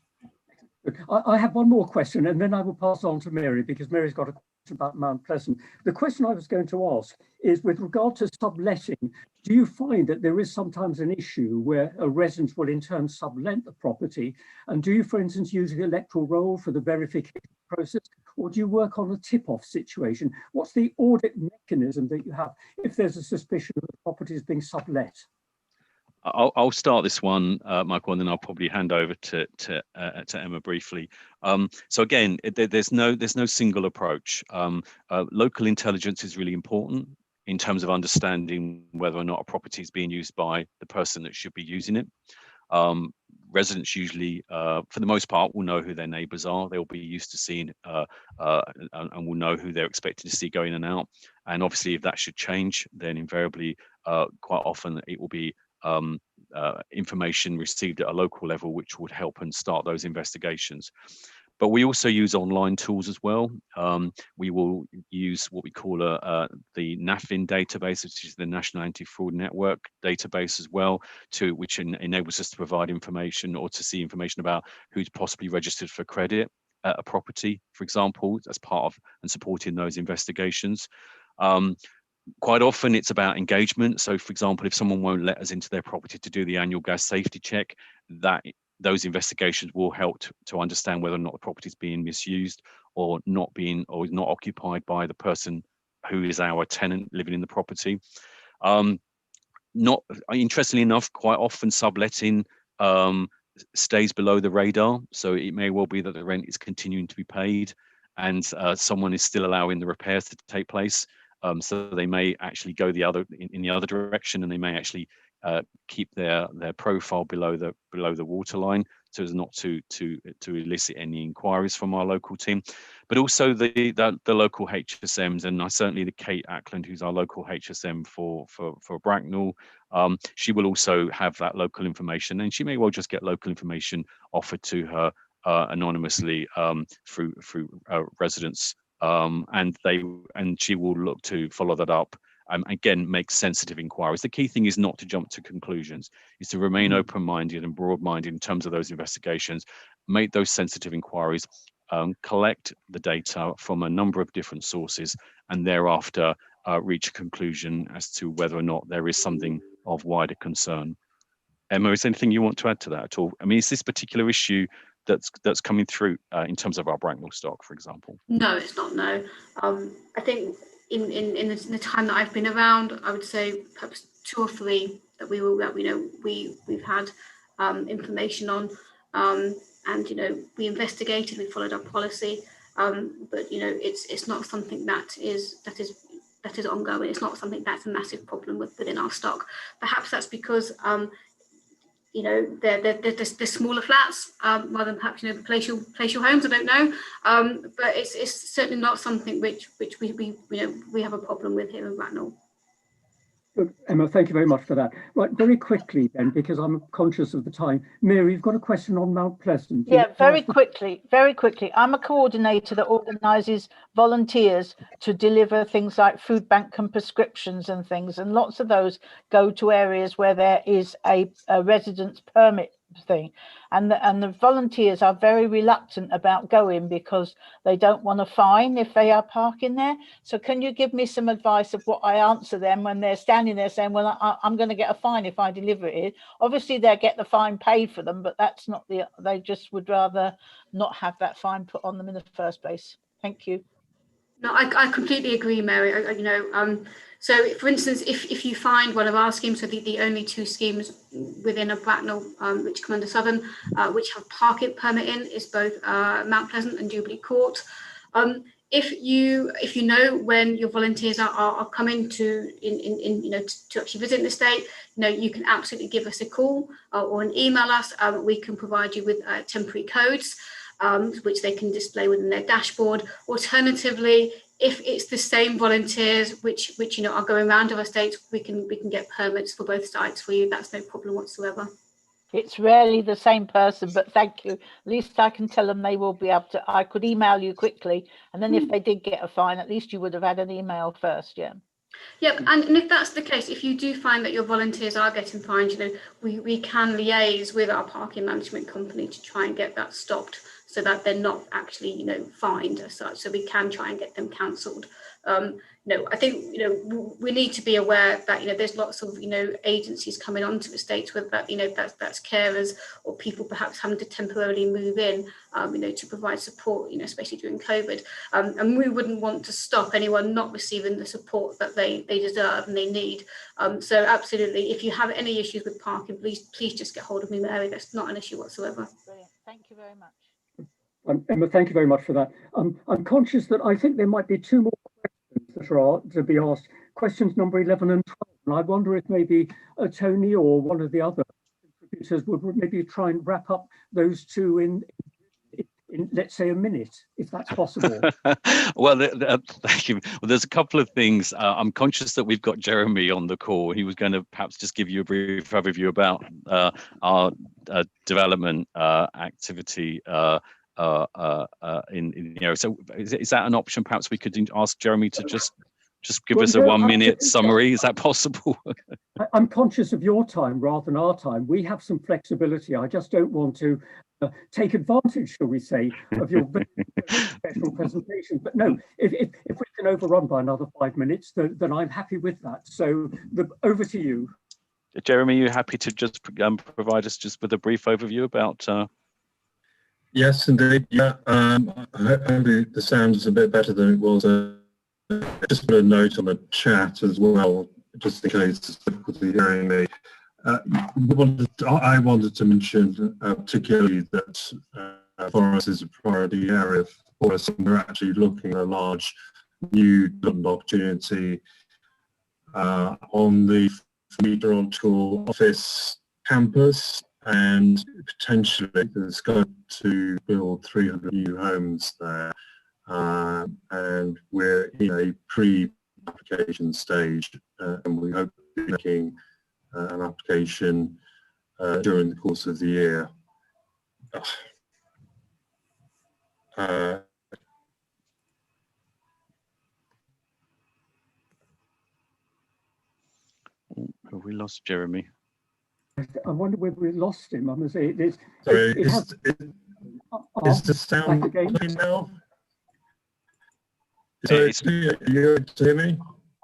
I have one more question, and then I will pass on to Mary, because Mary's got a question about Mount Pleasant. The question I was going to ask is, with regard to subletting, do you find that there is sometimes an issue where a resident will in turn sublet the property? And do you, for instance, use the electoral roll for the verification process, or do you work on a tip-off situation? What's the audit mechanism that you have if there's a suspicion that the property is being sublet? I'll start this one, Michael, and then I'll probably hand over to Emma briefly. So again, there's no single approach. Local intelligence is really important in terms of understanding whether or not a property is being used by the person that should be using it. Residents usually, for the most part, will know who their neighbours are. They'll be used to seeing and will know who they're expected to see going in and out. And obviously, if that should change, then invariably, quite often it will be information received at a local level, which would help and start those investigations. But we also use online tools as well. We will use what we call the NAFIN database, which is the National Anti-Fraud Network database as well, which enables us to provide information or to see information about who's possibly registered for credit at a property, for example, as part of and supporting those investigations. Quite often it's about engagement. So for example, if someone won't let us into their property to do the annual gas safety check, those investigations will help to understand whether or not the property is being misused or not occupied by the person who is our tenant living in the property. Not interestingly enough, quite often subletting stays below the radar. So it may well be that the rent is continuing to be paid and someone is still allowing the repairs to take place. So they may actually go in the other direction, and they may actually keep their profile below the waterline, so as not to elicit any inquiries from our local team. But also the local HSMs, and certainly the Kate Ackland, who's our local HSM for Bracknell, she will also have that local information, and she may well just get local information offered to her anonymously through residents. And she will look to follow that up. Again, make sensitive inquiries. The key thing is not to jump to conclusions, is to remain open-minded and broad-minded in terms of those investigations, make those sensitive inquiries, collect the data from a number of different sources, and thereafter reach a conclusion as to whether or not there is something of wider concern. Emma, is there anything you want to add to that at all? I mean, is this particular issue that's coming through in terms of our Bracknell stock, for example? No, it's not. No, I think in the time that I've been around, I would say perhaps 2 or 3 that we've had information on, and we investigated, we followed our policy, but it's not something that is ongoing. It's not something that's a massive problem within our stock. Perhaps that's because they're smaller flats rather than perhaps palatial homes. I don't know, but it's certainly not something which we have a problem with here in Bracknell. Good. Emma, thank you very much for that. Right, very quickly then, because I'm conscious of the time. Mary, you've got a question on Mount Pleasant. Yeah, very quickly. I'm a coordinator that organises volunteers to deliver things like food bank and prescriptions and things, and lots of those go to areas where there is a residence permit thing, and the volunteers are very reluctant about going because they don't want to fine if they are parking there. So can you give me some advice of what I answer them when they're standing there saying, well, I'm going to get a fine if I deliver it? Obviously they'll get the fine paid for them, but that's not they just would rather not have that fine put on them in the first place. Thank you. No, I completely agree, Mary. So for instance, if you find one of our schemes, so the only 2 schemes within a Bracknell which come under Southern, which have parking permit in, is both Mount Pleasant and Jubilee Court. If you know when your volunteers are coming to to actually visit the estate, you can absolutely give us a call or an email us. We can provide you with temporary codes, which they can display within their dashboard. Alternatively, if it's the same volunteers which are going around our estates, we can get permits for both sites for you. That's no problem whatsoever. It's rarely the same person, but thank you. At least I can tell them they will be able to. I could email you quickly, and then if they did get a fine, at least you would have had an email first. Yeah. Yep, and if that's the case, if you do find that your volunteers are getting fined, we can liaise with our parking management company to try and get that stopped, so that they're not actually fined as such. So we can try and get them cancelled. I think we need to be aware that there's lots of agencies coming onto the estates, whether that's carers or people perhaps having to temporarily move in, to provide support, especially during COVID. And we wouldn't want to stop anyone not receiving the support that they deserve and they need. So absolutely, if you have any issues with parking, please just get hold of me, Mary. That's not an issue whatsoever. Brilliant. Thank you very much. Emma, thank you very much for that. I'm conscious that I think there might be 2 more questions that are to be asked. Questions number 11 and 12. And I wonder if maybe Tony or one of the other contributors would maybe try and wrap up those 2 in let's say a minute, if that's possible. Well, thank you. Well, there's a couple of things. I'm conscious that we've got Jeremy on the call. He was going to perhaps just give you a brief overview about our development activity in the area. So is that an option? Perhaps we could ask Jeremy to just give us a 1-minute summary. Is that possible? I'm conscious of your time rather than our time. We have some flexibility. I just don't want to take advantage, shall we say, of your very professional presentation. But no, if we can overrun by another 5 minutes, then I'm happy with that. So over to you. Jeremy, are you happy to just provide us just with a brief overview about? Yes, indeed. Yeah, hopefully the sound is a bit better than it was. Just put a note on the chat as well, just in case there's difficulty hearing me. I wanted to mention particularly that forest is a priority area for us, and we're actually looking at a large new development opportunity on the meteorological office campus, and potentially there's scope to build 300 new homes there. And we're in a pre-application stage, and we hope to be making an application during the course of the year. Have we lost Jeremy? I wonder whether we lost him. I'm going to say it is. Sorry, is the sound okay now? So you hear me?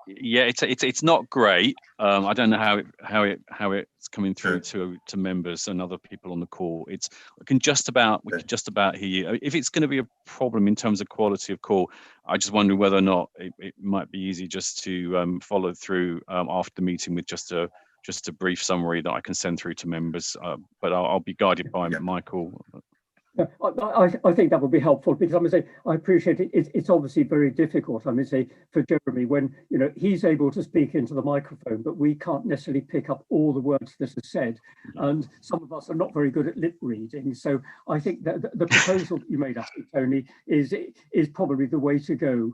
Yeah, it's not great. I don't know how it's coming through to members and other people on the call. We can just about hear you. If it's going to be a problem in terms of quality of call, I just wonder whether or not it might be easy just to follow through after the meeting with just a brief summary that I can send through to members. But I'll be guided by Michael. I think that would be helpful, because I'm going to say I appreciate it. It's obviously very difficult. I'm going to say for Jeremy, when he's able to speak into the microphone, but we can't necessarily pick up all the words that are said, and some of us are not very good at lip reading. So I think that the proposal you made, actually, Tony, is probably the way to go.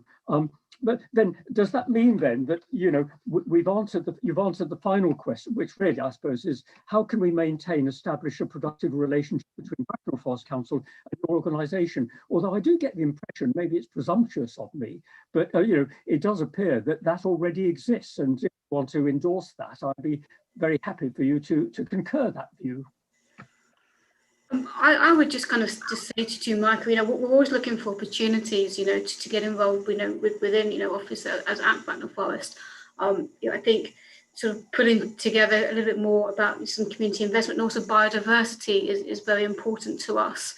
But then, does that mean then that you've answered the final question, which really I suppose is, how can we establish a productive relationship between Bracknell Forest Council and your organisation? Although I do get the impression, maybe it's presumptuous of me, but it does appear that already exists, and if you want to endorse that, I'd be very happy for you to concur that view. I would just kind of say to you, Michael, we're always looking for opportunities, to get involved, within, office as at Bracknell Forest. I think sort of putting together a little bit more about some community investment and also biodiversity is very important to us.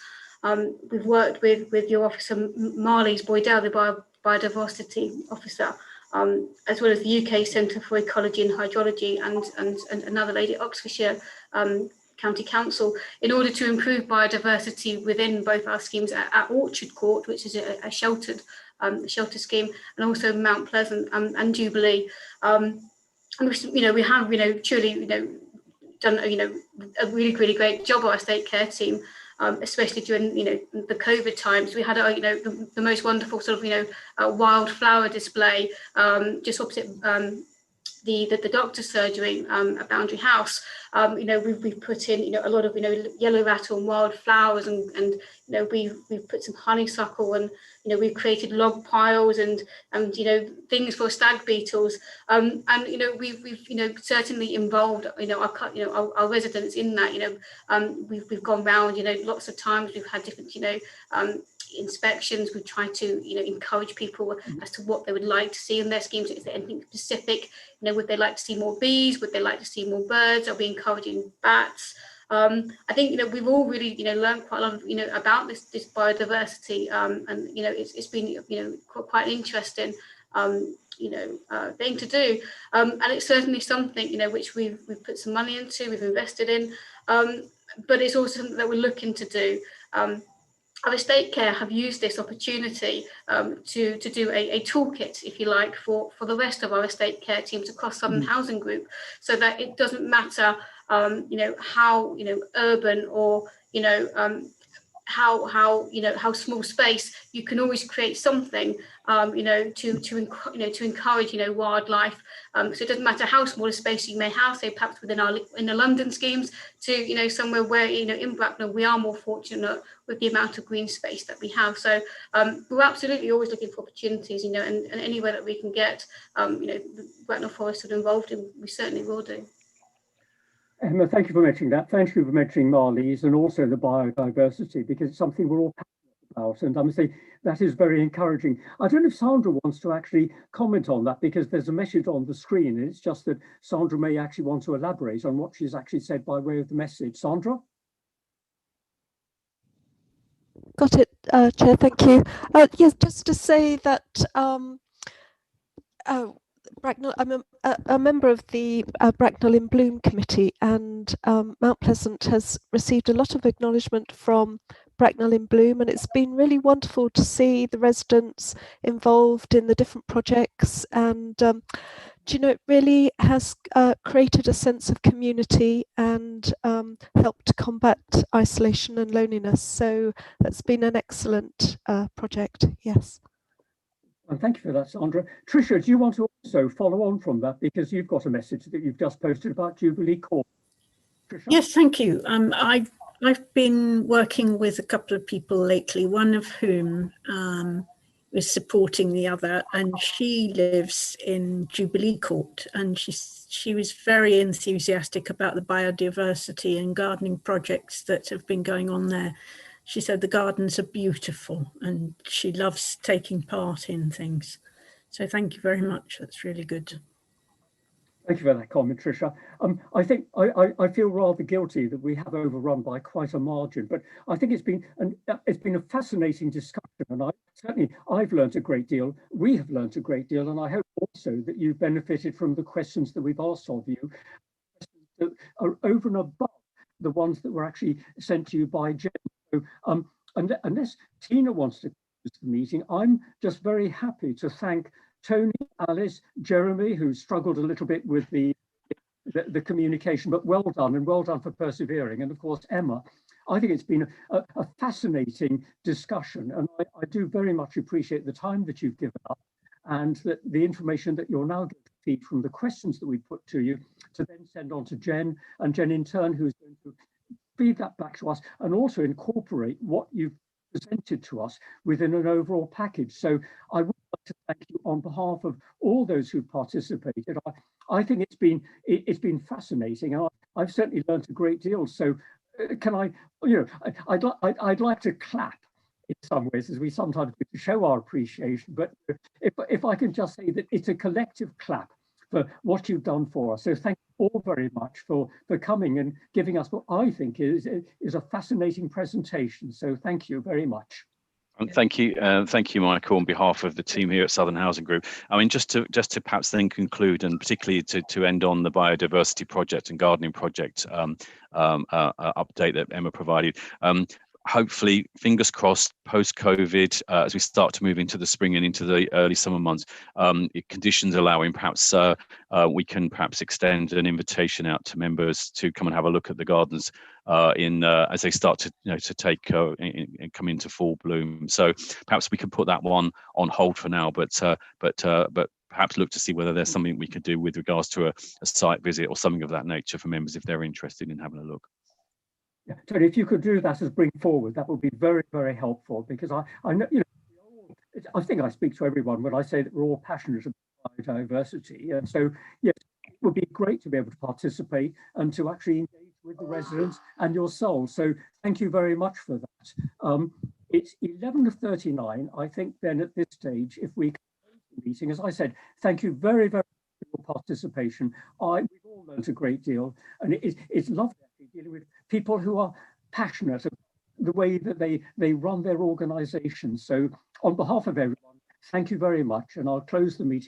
We've worked with your officer, Marley's Boydell, the biodiversity officer, as well as the UK Centre for Ecology and Hydrology, and another lady at Oxfordshire County Council, in order to improve biodiversity within both our schemes at Orchard Court, which is a shelter scheme, and also Mount Pleasant and Jubilee. And we have truly done a really great job, our estate care team, especially during the COVID times. We had the most wonderful sort of wildflower display just opposite the doctor's surgery at Boundary House. We've put in a lot of yellow rattle and wild flowers, and we've put some honeysuckle, and we've created log piles and things for stag beetles, and we've certainly involved our residents in that. We've gone round lots of times. We've had different inspections. We try to encourage people as to what they would like to see in their schemes. Is there anything specific? Would they like to see more bees? Would they like to see more birds? Are we encouraging bats? I think we've all really learned quite a lot of about this biodiversity, and it's been quite an interesting thing to do, and it's certainly something which we've put some money into, we've invested in, but it's also something that we're looking to do. Our estate care have used this opportunity to do a toolkit, if you like, for the rest of our estate care teams across Southern Housing Group, so that it doesn't matter, how urban or how small space, you can always create something to encourage wildlife. So it doesn't matter how small a space you may have, say perhaps within the London schemes, to somewhere where in Bracknell we are more fortunate with the amount of green space that we have. So we're absolutely always looking for opportunities, and anywhere that we can get Bracknell Forest involved in, we certainly will do. Emma, thank you for mentioning that. Thank you for mentioning Marley's and also the biodiversity, because it's something we're all passionate about, and I must say that is very encouraging. I don't know if Sandra wants to actually comment on that, because there's a message on the screen, and it's just that Sandra may actually want to elaborate on what she's actually said by way of the message. Sandra? Got it, Chair, thank you. Yes, just to say that Bracknell, I'm a member of the Bracknell in Bloom committee, and Mount Pleasant has received a lot of acknowledgement from Bracknell in Bloom, and it's been really wonderful to see the residents involved in the different projects, and it really has created a sense of community and helped combat isolation and loneliness. So that's been an excellent project, yes. And thank you for that, Sandra. Tricia, do you want to also follow on from that, because you've got a message that you've just posted about Jubilee Court? Tricia? Yes, thank you. I've been working with a couple of people lately, one of whom is supporting the other, and she lives in Jubilee Court, and she was very enthusiastic about the biodiversity and gardening projects that have been going on there. She said the gardens are beautiful and she loves taking part in things. So thank you very much. That's really good. Thank you for that comment, Tricia. I think I feel rather guilty that we have overrun by quite a margin, but I think it's been a fascinating discussion, and I've learned a great deal. We have learned a great deal, and I hope also that you've benefited from the questions that we've asked of you, that are over and above the ones that were actually sent to you by Jen. So, unless Tina wants to close the meeting, I'm just very happy to thank Tony, Alice, Jeremy, who struggled a little bit with the communication, but well done, and well done for persevering. And of course, Emma, I think it's been a fascinating discussion, and I do very much appreciate the time that you've given up, and that the information that you're now going to feed from the questions that we put to you to then send on to Jen, and Jen in turn, who's going to feed that back to us and also incorporate what you've presented to us within an overall package. So I would like to thank you on behalf of all those who participated. I think it's been fascinating, and I've certainly learned a great deal. So can I'd like to clap in some ways, as we sometimes do, to show our appreciation. But if I can just say that it's a collective clap for what you've done for us. So thank you all very much for coming and giving us what I think is a fascinating presentation. So thank you very much. Thank you, Michael, on behalf of the team here at Southern Housing Group. I mean, just to perhaps then conclude, and particularly to end on the biodiversity project and gardening project update that Emma provided. Hopefully, fingers crossed, post-COVID, as we start to move into the spring and into the early summer months, conditions allowing, perhaps we can perhaps extend an invitation out to members to come and have a look at the gardens as they start to take and come into full bloom. So perhaps we can put that one on hold for now, but perhaps look to see whether there's something we could do with regards to a site visit or something of that nature for members if they're interested in having a look. Yeah, Tony, if you could do that as bring forward, that would be very, very helpful, because I know, I think I speak to everyone when I say that we're all passionate about biodiversity. And so, yes, it would be great to be able to participate and to actually engage with the residents and yourselves. So thank you very much for that. It's 11:39. I think then at this stage, if we can close the meeting, as I said, thank you very, very much for your participation. We've all learned a great deal, and it's lovely dealing with people who are passionate about the way that they run their organizations. So on behalf of everyone, thank you very much, and I'll close the meeting.